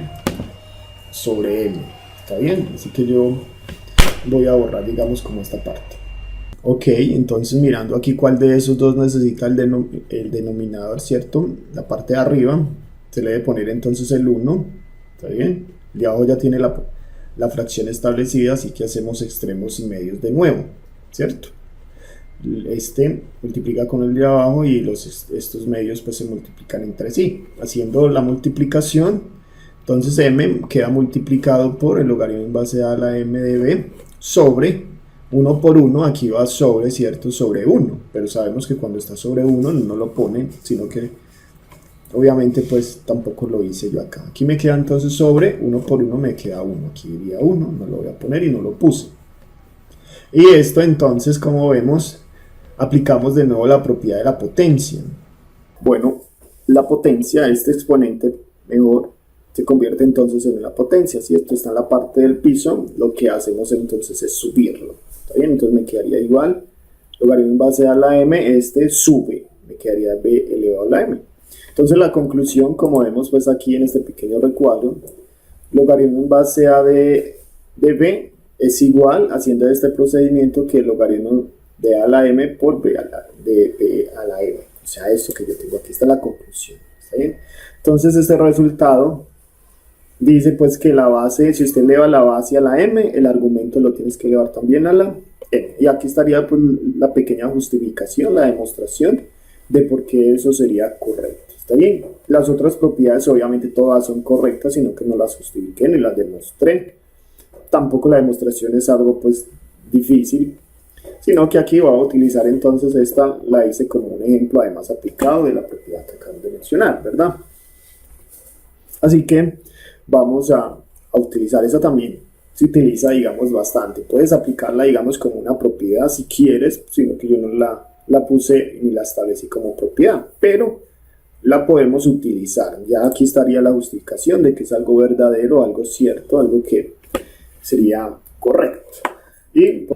m. ¿Está bien? Así que yo voy a borrar, digamos, como esta parte. Ok, entonces mirando aquí cuál de esos dos necesita el denominador, ¿cierto? La parte de arriba se le debe poner entonces el 1. ¿Está bien? De abajo ya tiene la fracción establecida, así que hacemos extremos y medios de nuevo, ¿cierto? Este multiplica con el de abajo y estos medios pues se multiplican entre sí. Haciendo la multiplicación, entonces m queda multiplicado por el logaritmo en base a la m de b sobre 1 por 1, aquí va sobre, ¿cierto? Sobre 1, pero sabemos que cuando está sobre 1 no lo pone, sino que obviamente pues tampoco lo hice yo acá. Aquí me queda entonces sobre 1 por 1 me queda 1, aquí diría 1, no lo voy a poner y no lo puse. Y esto entonces, como vemos, aplicamos de nuevo la propiedad de la potencia. Bueno, la potencia, este exponente mejor, se convierte entonces en una potencia. Si esto está en la parte del piso, lo que hacemos entonces es subirlo. ¿Está bien? Entonces me quedaría igual, logaritmo en base a la m, este sube, me quedaría b elevado a la m. Entonces la conclusión, como vemos pues aquí en este pequeño recuadro, logaritmo en base a de b es igual, haciendo este procedimiento, que el logaritmo de a a la m por b a de b a la m. O sea, esto que yo tengo aquí, está la conclusión. ¿Está bien? Entonces este resultado dice pues que la base, si usted eleva la base a la m, el argumento lo tienes que elevar también a la m. Y aquí estaría pues la pequeña justificación, la demostración de por qué eso sería correcto. ¿Está bien? Las otras propiedades obviamente todas son correctas, sino que no las justifiqué ni las demostré. Tampoco la demostración es algo pues difícil, sino que aquí voy a utilizar entonces esta, la hice como un ejemplo además aplicado de la propiedad que acabo de mencionar, ¿verdad? Así que vamos a utilizar esa también. Se utiliza, digamos, bastante. Puedes aplicarla, digamos, como una propiedad si quieres, sino que yo no la puse ni la establecí como propiedad, pero la podemos utilizar. Ya aquí estaría la justificación de que es algo verdadero, algo cierto, algo que sería correcto. Y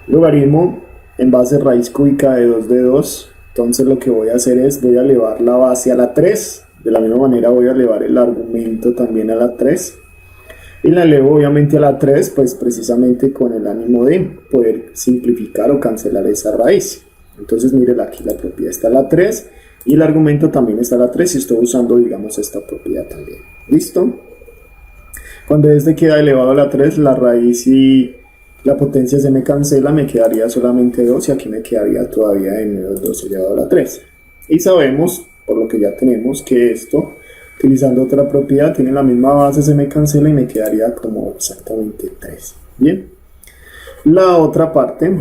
logaritmo en base raíz cúbica de 2 de 2. Entonces lo que voy a hacer es, voy a elevar la base a la 3. De la misma manera voy a elevar el argumento también a la 3. Y la elevo obviamente a la 3, pues precisamente con el ánimo de poder simplificar o cancelar esa raíz. Entonces miren, aquí la propiedad está a la 3 y el argumento también está a la 3 y estoy usando, digamos, esta propiedad también. ¿Listo? Cuando este queda elevado a la 3, la raíz y la potencia se me cancela, me quedaría solamente 2 y aquí me quedaría todavía en 2 elevado a la 3. Y sabemos, por lo que ya tenemos, que esto, utilizando otra propiedad, tiene la misma base, se me cancela y me quedaría como exactamente 3. Bien. La otra parte,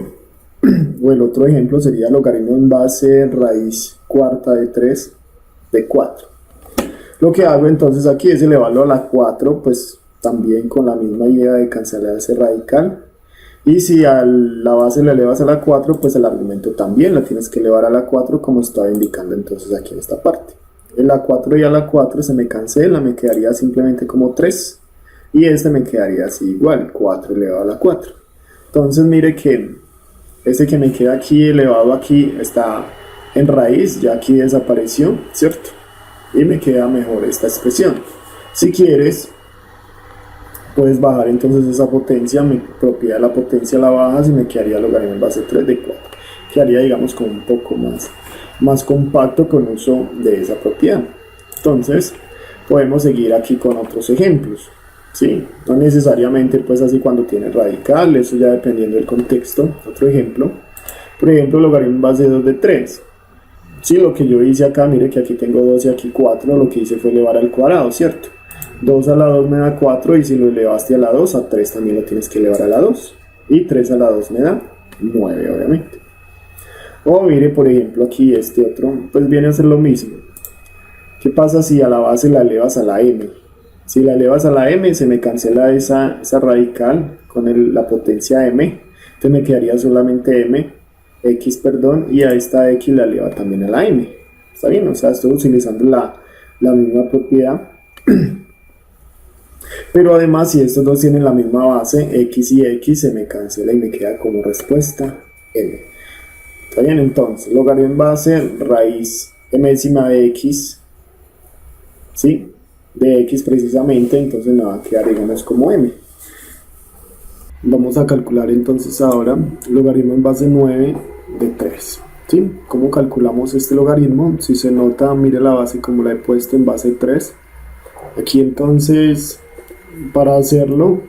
o el otro ejemplo, sería logaritmo en base raíz cuarta de 3 de 4. Lo que hago entonces aquí es elevarlo a la 4, pues también con la misma idea de cancelar ese radical. Y si a la base la elevas a la 4, pues el argumento también la tienes que elevar a la 4, como estaba indicando entonces aquí en esta parte. En la 4 y a la 4 se me cancela, me quedaría simplemente como 3. Y este me quedaría así igual, 4 elevado a la 4. Entonces mire que este que me queda aquí elevado aquí está en raíz, ya aquí desapareció, ¿cierto? Y me queda mejor esta expresión. Si quieres, puedes bajar entonces esa potencia, mi propiedad de la potencia la bajas y me quedaría logaritmo en base 3 de 4. Quedaría, digamos, como un poco más compacto con uso de esa propiedad. Entonces, podemos seguir aquí con otros ejemplos. ¿Sí? No necesariamente pues así cuando tiene radical, eso ya dependiendo del contexto. Otro ejemplo, por ejemplo, logaritmo en base 2 de 3. Sí, lo que yo hice acá, mire que aquí tengo 2 y aquí 4, lo que hice fue elevar al cuadrado, ¿cierto? 2 a la 2 me da 4 y si lo elevaste a la 2, a 3 también lo tienes que elevar a la 2. Y 3 a la 2 me da 9, obviamente. O mire, por ejemplo, aquí este otro, pues viene a ser lo mismo. ¿Qué pasa si a la base la elevas a la m? Si la elevas a la m, se me cancela esa radical con la potencia m. Entonces me quedaría solamente x, perdón, y a esta x la eleva también a la m. ¿Está bien? O sea, estoy utilizando la misma propiedad. Pero además, si estos dos tienen la misma base, x y x, se me cancela y me queda como respuesta m. ¿Está bien? Entonces, logaritmo en base, raíz mésima de x, ¿sí? De x precisamente, entonces me va a quedar, digamos, como m. Vamos a calcular entonces ahora logaritmo en base 9 de 3. ¿Sí? ¿Cómo calculamos este logaritmo? Si se nota, mire la base como la he puesto en base 3. Aquí entonces, para hacerlo,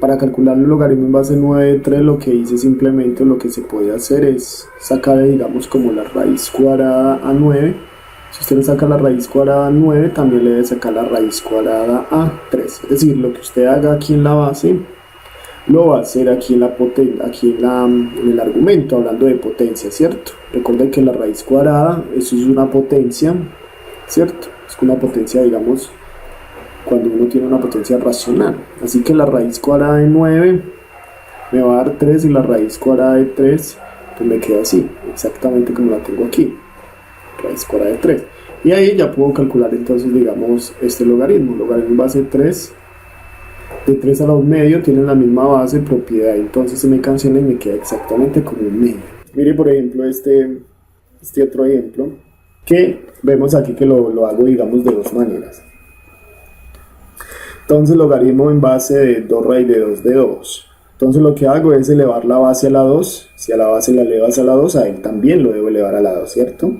para calcular el logaritmo en base 9 de 3, lo que hice simplemente, lo que se puede hacer es sacar, digamos, como la raíz cuadrada a 9. Si usted le saca la raíz cuadrada a 9, también le debe sacar la raíz cuadrada a 3. Es decir, lo que usted haga aquí en la base, lo va a hacer aquí en el argumento, hablando de potencia, ¿cierto? Recuerden que la raíz cuadrada, eso es una potencia, ¿cierto? Es una potencia, digamos, cuando uno tiene una potencia racional. Así que la raíz cuadrada de 9 me va a dar 3 y la raíz cuadrada de 3 pues me queda así, exactamente como la tengo aquí. Raíz cuadrada de 3. Y ahí ya puedo calcular entonces, digamos, este logaritmo. Logaritmo en base 3 de 3 a la 1 medio tienen la misma base, propiedad, entonces se me cancela y me queda exactamente como un medio. Mire, por ejemplo, este otro ejemplo, que vemos aquí que lo hago, digamos, de dos maneras. Entonces, logaritmo en base de 2 raíz de 2 de 2. Entonces lo que hago es elevar la base a la 2. Si a la base la elevas a la 2, a él también lo debo elevar a la 2, ¿cierto?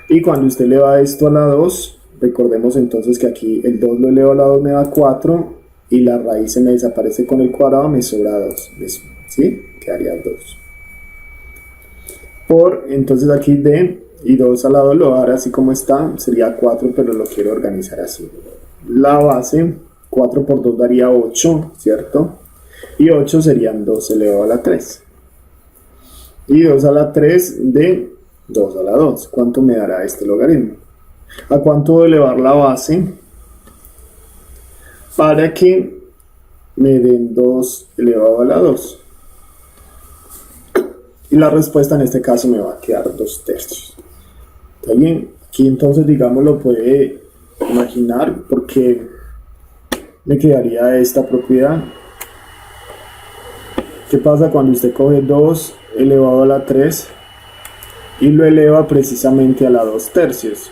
Y cuando usted eleva esto a la 2, Recordemos entonces que aquí el 2 lo elevo a la 2 me da 4 y la raíz se me desaparece con el cuadrado, me sobra 2. ¿Sí? Quedaría 2. Entonces aquí d y 2 a la 2 lo voy a dar así como está, sería 4, pero lo quiero organizar así. La base, 4 por 2 daría 8, ¿cierto? Y 8 serían 2 elevado a la 3. Y 2 a la 3 de 2 a la 2. ¿Cuánto me dará este logaritmo? ¿A cuánto voy a elevar la base para que me den 2 elevado a la 2? Y la respuesta en este caso me va a quedar 2 tercios. ¿Está bien? Aquí entonces, digamos, lo puede imaginar porque me quedaría esta propiedad. ¿Qué pasa cuando usted coge 2 elevado a la 3 y lo eleva precisamente a la 2 tercios?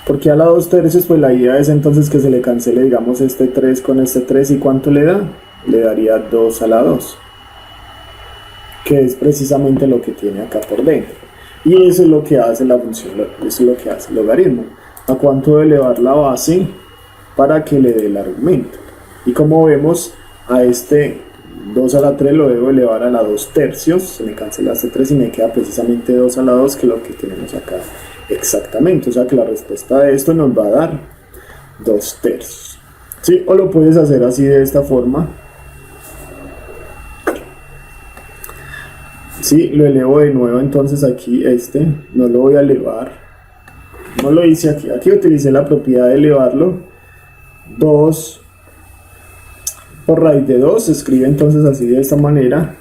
Porque a la 2 tercios, pues la idea es entonces que se le cancele, digamos, este 3 con este 3. ¿Y cuánto le da? Le daría 2 a la 2. Que es precisamente lo que tiene acá por dentro. Y eso es lo que hace la función, eso es lo que hace el logaritmo. ¿A cuánto debe elevar la base para que le dé el argumento? Y como vemos, a este 2 a la 3 lo debo elevar a la 2 tercios, se me cancela este 3 y me queda precisamente 2 a la 2, que es lo que tenemos acá exactamente. O sea que la respuesta de esto nos va a dar 2 tercios. ¿Sí? O lo puedes hacer así de esta forma. Sí, lo elevo de nuevo, entonces aquí no lo voy a elevar, no lo hice aquí utilicé la propiedad de elevarlo. 2 por raíz de 2 se escribe entonces así de esta manera,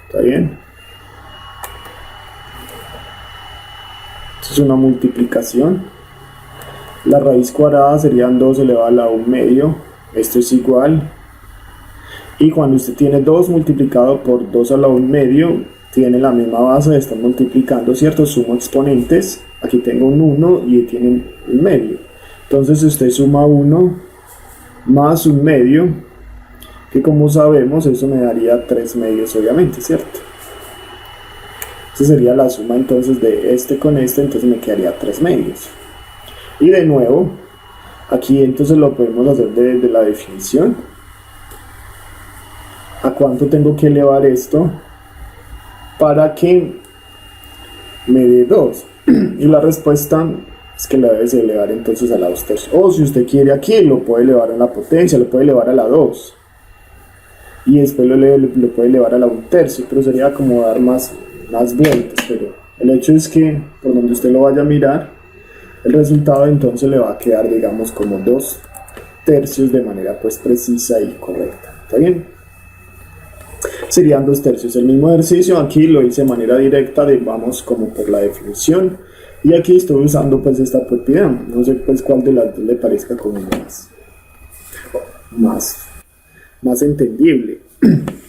¿está bien? Esto es una multiplicación, la raíz cuadrada serían 2 elevado a la 1 medio, esto es igual. Y cuando usted tiene 2 multiplicado por 2 a la 1 medio, tiene la misma base, están multiplicando, ¿cierto? Sumo exponentes, aquí tengo un 1 y tienen un medio. Entonces usted suma 1 más 1 medio, que como sabemos, eso me daría 3 medios, obviamente, ¿cierto? Esa sería la suma entonces de este con este, entonces me quedaría 3 medios. Y de nuevo, aquí entonces lo podemos hacer desde la definición. ¿A cuánto tengo que elevar esto para que me dé 2? Y la respuesta es que la debes elevar entonces a la 2 tercios. O si usted quiere aquí, lo puede elevar a la potencia, lo puede elevar a la 2. Y después lo puede elevar a la 1 tercio, pero sería como dar más vueltas. Pero el hecho es que por donde usted lo vaya a mirar, el resultado entonces le va a quedar, digamos, como 2 tercios de manera pues precisa y correcta. ¿Está bien? Serían 2 tercios. El mismo ejercicio aquí lo hice de manera directa, vamos como por la definición, y aquí estoy usando pues esta propiedad. No sé pues cuál de las dos le parezca como más entendible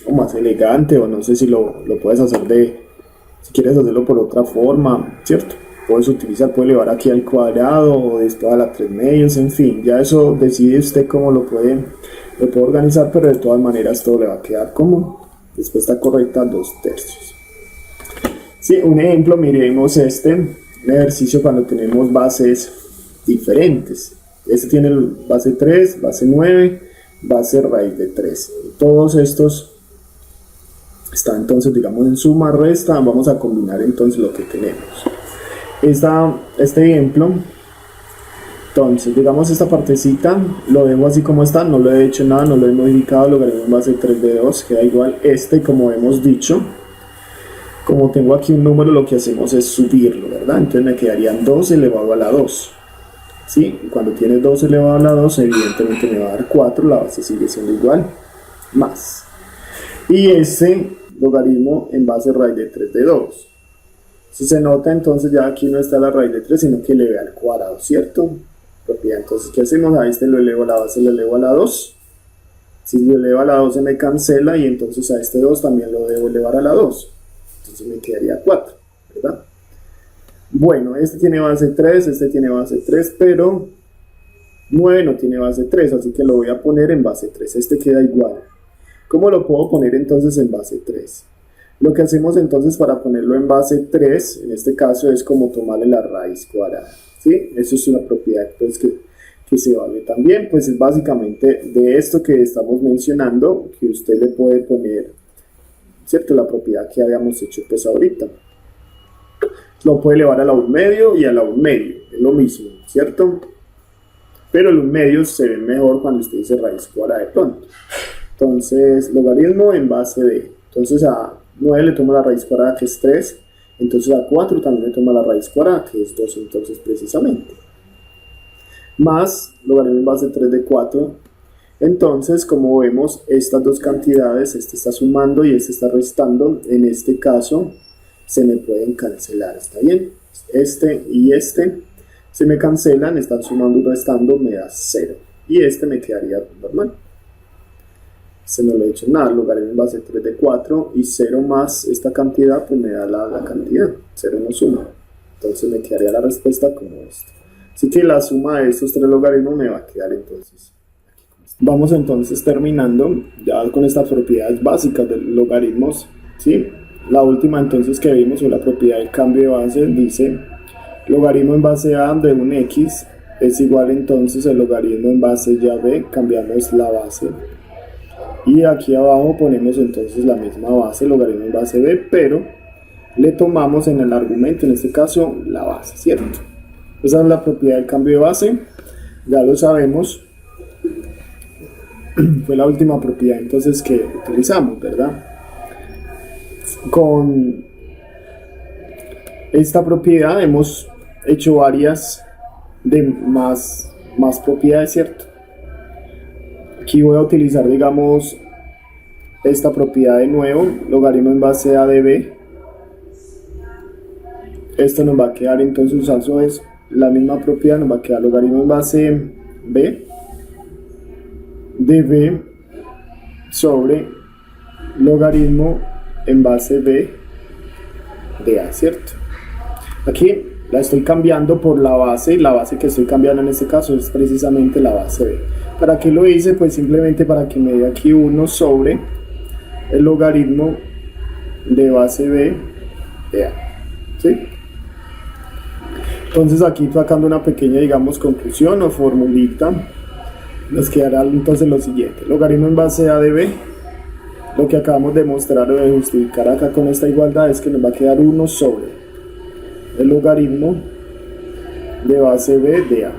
o más elegante, o no sé si lo puedes hacer si quieres hacerlo por otra forma, ¿cierto? Puedes elevar aquí al cuadrado o después a la 3 medios, en fin, ya eso decide usted cómo lo puede organizar, pero de todas maneras todo le va a quedar como respuesta correcta 2 tercios. Sí, un ejemplo, miremos un ejercicio cuando tenemos bases diferentes. Este tiene base 3, base 9, base raíz de 3. Todos estos están entonces, digamos, en suma, resta. Vamos a combinar entonces lo que tenemos. Este ejemplo, entonces, digamos, esta partecita lo dejo así como está, no lo he hecho nada, no lo he modificado, logaritmo en base 3 de 2, queda igual como hemos dicho. Como tengo aquí un número, lo que hacemos es subirlo, ¿verdad? Entonces me quedarían 2 elevado a la 2. ¿Sí? Cuando tienes 2 elevado a la 2, evidentemente me va a dar 4, la base sigue siendo igual, más. Y ese logaritmo en base raíz de 3 de 2. Si se nota, entonces ya aquí no está la raíz de 3, sino que eleve al cuadrado, ¿cierto? Propiedad. Entonces, ¿qué hacemos? A lo elevo a la base, lo elevo a la 2. Si lo elevo a la 2 se me cancela, y entonces a este 2 también lo debo elevar a la 2. Entonces me quedaría 4, ¿verdad? Bueno, este tiene base 3, este tiene base 3, pero 9 no tiene base 3, así que lo voy a poner en base 3. Este queda igual. ¿Cómo lo puedo poner entonces en base 3? Lo que hacemos entonces para ponerlo en base 3, en este caso, es como tomarle la raíz cuadrada, ¿sí? Eso es una propiedad pues, que se vale también, pues es básicamente de esto que estamos mencionando, que usted le puede poner, ¿cierto? La propiedad que habíamos hecho pues ahorita. Lo puede elevar a la 1 medio y a la 1 medio, es lo mismo, ¿cierto? Pero el 1 medio se ve mejor cuando usted dice raíz cuadrada de pronto. Entonces, logaritmo en base de, entonces a 9 le tomo la raíz cuadrada que es 3, entonces a 4 también le tomo la raíz cuadrada que es 2, entonces precisamente. Más logaritmo en base 3 de 4, entonces como vemos estas dos cantidades, este está sumando y este está restando, en este caso se me pueden cancelar, ¿está bien? Este y este se me cancelan, están sumando y restando, me da 0 y este me quedaría normal. Se no le he hecho nada, logaritmo en base 3 de 4 y 0 más esta cantidad pues me da la cantidad, 0 no suma, entonces me quedaría la respuesta como esta. Así que la suma de estos tres logaritmos me va a quedar entonces aquí. Vamos entonces terminando ya con estas propiedades básicas de logaritmos, ¿sí? La última entonces que vimos fue la propiedad del cambio de base, dice logaritmo en base a de un x es igual entonces al logaritmo en base ya b, cambiamos la base. Y aquí abajo ponemos entonces la misma base, logaritmo en base b, pero le tomamos en el argumento, en este caso, la base, ¿cierto? Esa es la propiedad del cambio de base, ya lo sabemos. Fue la última propiedad entonces que utilizamos, ¿verdad? Con esta propiedad hemos hecho varias de más propiedades, ¿cierto? Aquí voy a utilizar, digamos, esta propiedad de nuevo, logaritmo en base a de b. Esto nos va a quedar entonces, usando es la misma propiedad, nos va a quedar logaritmo en base b de b sobre logaritmo en base b de a, ¿cierto? Aquí la estoy cambiando por la base, y la base que estoy cambiando en este caso es precisamente la base b. ¿Para qué lo hice? Pues simplemente para que me dé aquí 1 sobre el logaritmo de base b de a, ¿sí? Entonces aquí sacando una pequeña, digamos, conclusión o formulita, nos quedará entonces lo siguiente: logaritmo en base a de b, lo que acabamos de mostrar o de justificar acá con esta igualdad es que nos va a quedar 1 sobre el logaritmo de base b de a,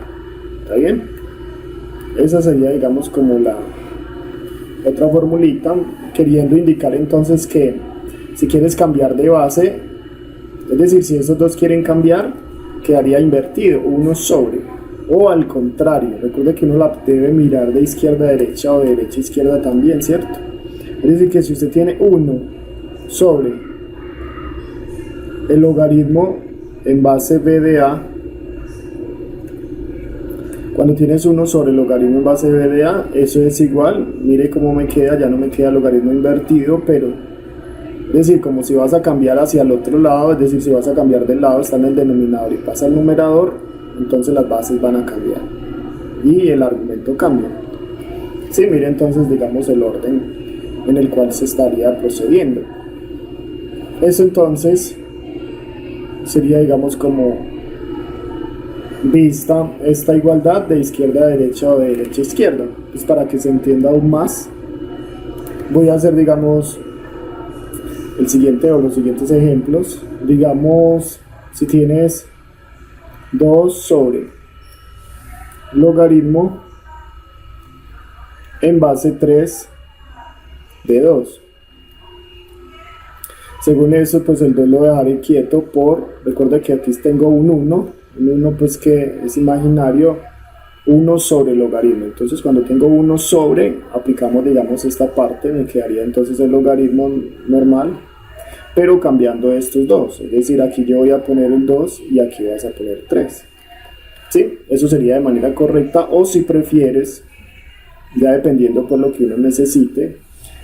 ¿está bien? Esa sería, digamos, como la otra formulita, queriendo indicar entonces que si quieres cambiar de base, es decir, si esos dos quieren cambiar, quedaría invertido, 1 sobre, o al contrario, recuerde que uno la debe mirar de izquierda a derecha o de derecha a izquierda también, ¿cierto? Es decir, que si usted tiene 1 sobre el logaritmo en base b de a, cuando tienes 1 sobre el logaritmo en base b de a, eso es igual, mire cómo me queda, ya no me queda logaritmo invertido, pero es decir, como si vas a cambiar hacia el otro lado, es decir, si vas a cambiar del lado, está en el denominador y pasa al numerador, entonces las bases van a cambiar y el argumento cambia. Sí, mire entonces, digamos, el orden en el cual se estaría procediendo. Eso entonces sería, digamos, como vista esta igualdad de izquierda a derecha o de derecha a izquierda. Pues para que se entienda aún más, voy a hacer, digamos, el siguiente o los siguientes ejemplos. Digamos, si tienes 2 sobre logaritmo en base 3 de 2. Según eso, pues el 2 lo dejaré quieto por, recuerda que aquí tengo un 1 pues que es imaginario, 1 sobre el logaritmo. Entonces cuando tengo 1 sobre, aplicamos, digamos, esta parte, me quedaría entonces el logaritmo normal, pero cambiando estos dos, es decir, aquí yo voy a poner el 2 y aquí vas a poner 3. ¿Sí? Eso sería de manera correcta, o si prefieres, ya dependiendo por lo que uno necesite,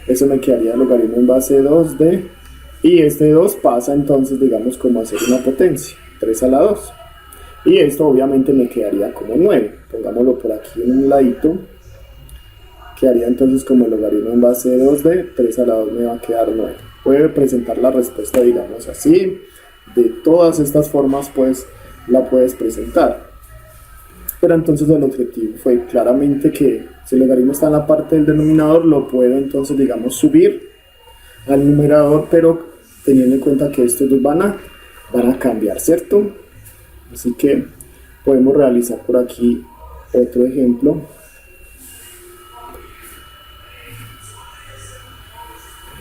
eso me quedaría el logaritmo en base 2 de, y este 2 pasa entonces, digamos, como a ser una potencia, 3 a la 2. Y esto obviamente me quedaría como 9, pongámoslo por aquí en un ladito, quedaría entonces como el logaritmo en base 2 de 3 a la 2 me va a quedar 9. puede presentar la respuesta, digamos así. De todas estas formas pues la puedes presentar. Pero entonces el objetivo fue claramente que si el logaritmo está en la parte del denominador, lo puedo entonces, digamos, subir al numerador, pero teniendo en cuenta que estos dos van a cambiar, ¿cierto? Así que podemos realizar por aquí otro ejemplo.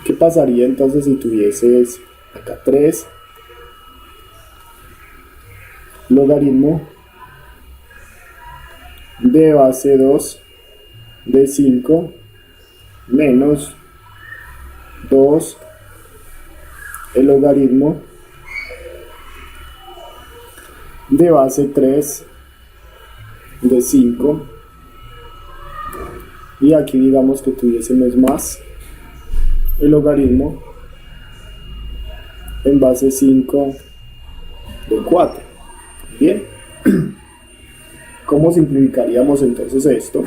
¿Qué pasaría entonces si tuvieses acá 3 logaritmo de base 2 de 5 menos 2 el logaritmo de base 3 de 5, y aquí digamos que tuviésemos más el logaritmo en base 5 de 4. Bien, ¿cómo simplificaríamos entonces esto?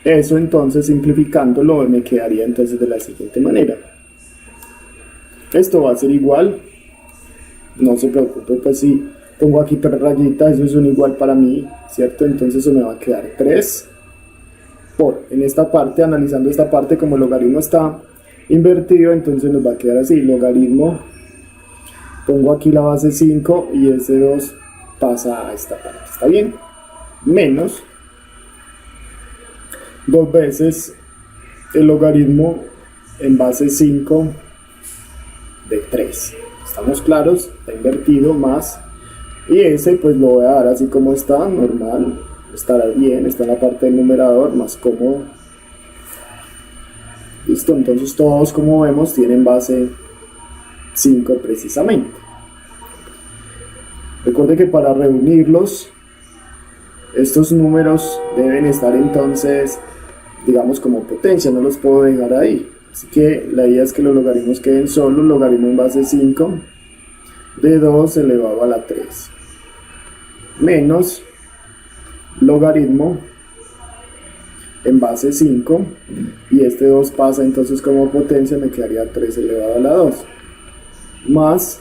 Eso entonces, simplificándolo, me quedaría entonces de la siguiente manera. Esto va a ser igual, no se preocupe, pues si pongo aquí 3 rayitas, eso es un igual para mí, ¿cierto? Entonces eso me va a quedar 3 por, en esta parte, analizando esta parte, como el logaritmo está invertido, entonces nos va a quedar así, logaritmo, pongo aquí la base 5 y ese 2 pasa a esta parte, ¿está bien? Menos 2 veces el logaritmo en base 5 de 3. ¿Estamos claros? Está invertido, más. Y ese pues lo voy a dar así como está, normal. Estará bien, está en la parte del numerador, más cómodo. Listo, entonces todos, como vemos, tienen base 5 precisamente. Recuerde que para reunirlos, estos números deben estar entonces, digamos, como potencia, no los puedo dejar ahí. Así que la idea es que los logaritmos queden solos, logaritmo en base 5 de 2 elevado a la 3, menos logaritmo en base 5, y este 2 pasa entonces como potencia, me quedaría 3 elevado a la 2, más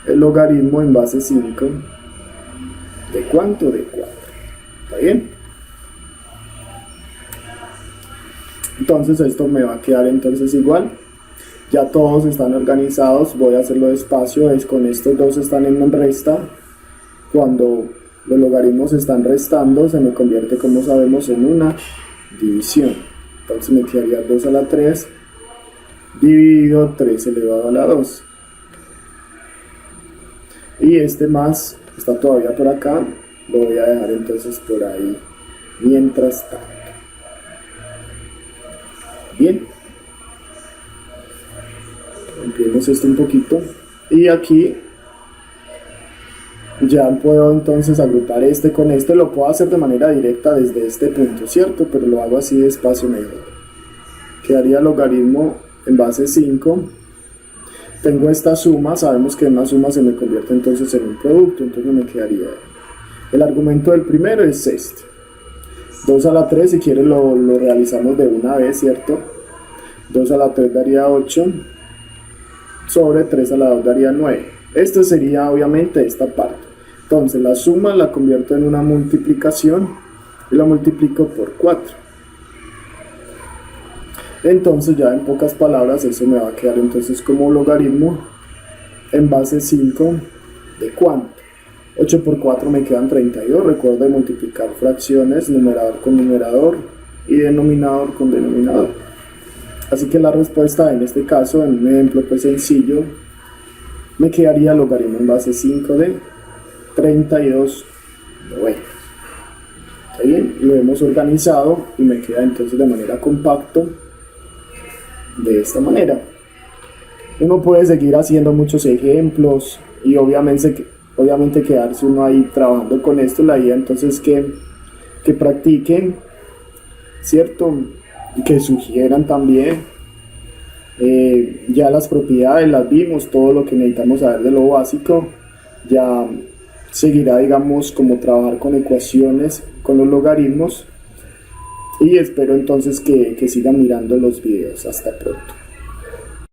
el logaritmo en base 5 de ¿cuánto? De 4. ¿Está bien? Entonces esto me va a quedar entonces igual. Ya todos están organizados, voy a hacerlo despacio, es con estos dos están en resta. Cuando los logaritmos se están restando, se me convierte, como sabemos, en una división. Entonces me quedaría 2 a la 3 dividido 3 elevado a la 2. Y este más está todavía por acá, lo voy a dejar entonces por ahí mientras tanto. Bien, ampliemos esto un poquito y aquí ya puedo entonces agrupar este con este. Lo puedo hacer de manera directa desde este punto, ¿cierto? Pero lo hago así despacio mejor. Quedaría logaritmo en base 5. Tengo esta suma, sabemos que en una suma se me convierte entonces en un producto, entonces me quedaría, el argumento del primero es este, 2 a la 3, si quieres lo realizamos de una vez, ¿cierto? 2 a la 3 daría 8, sobre 3 a la 2 daría 9. Esto sería obviamente esta parte. Entonces la suma la convierto en una multiplicación y la multiplico por 4. Entonces ya en pocas palabras eso me va a quedar entonces como logaritmo en base 5 de ¿cuánto? 8 por 4 me quedan 32. Recuerda multiplicar fracciones, numerador con numerador y denominador con denominador. Así que la respuesta en este caso, en un ejemplo pues sencillo, me quedaría logaritmo en base 5 de 32 novenas. ¿Está bien? Lo hemos organizado y me queda entonces de manera compacta de esta manera. Uno puede seguir haciendo muchos ejemplos y obviamente quedarse uno ahí trabajando con esto. La idea entonces que practiquen, ¿cierto? Y que sugieran también. Ya las propiedades las vimos, todo lo que necesitamos saber de lo básico. Ya seguirá, digamos, como trabajar con ecuaciones, con los logaritmos. Y espero entonces que sigan mirando los videos. Hasta pronto.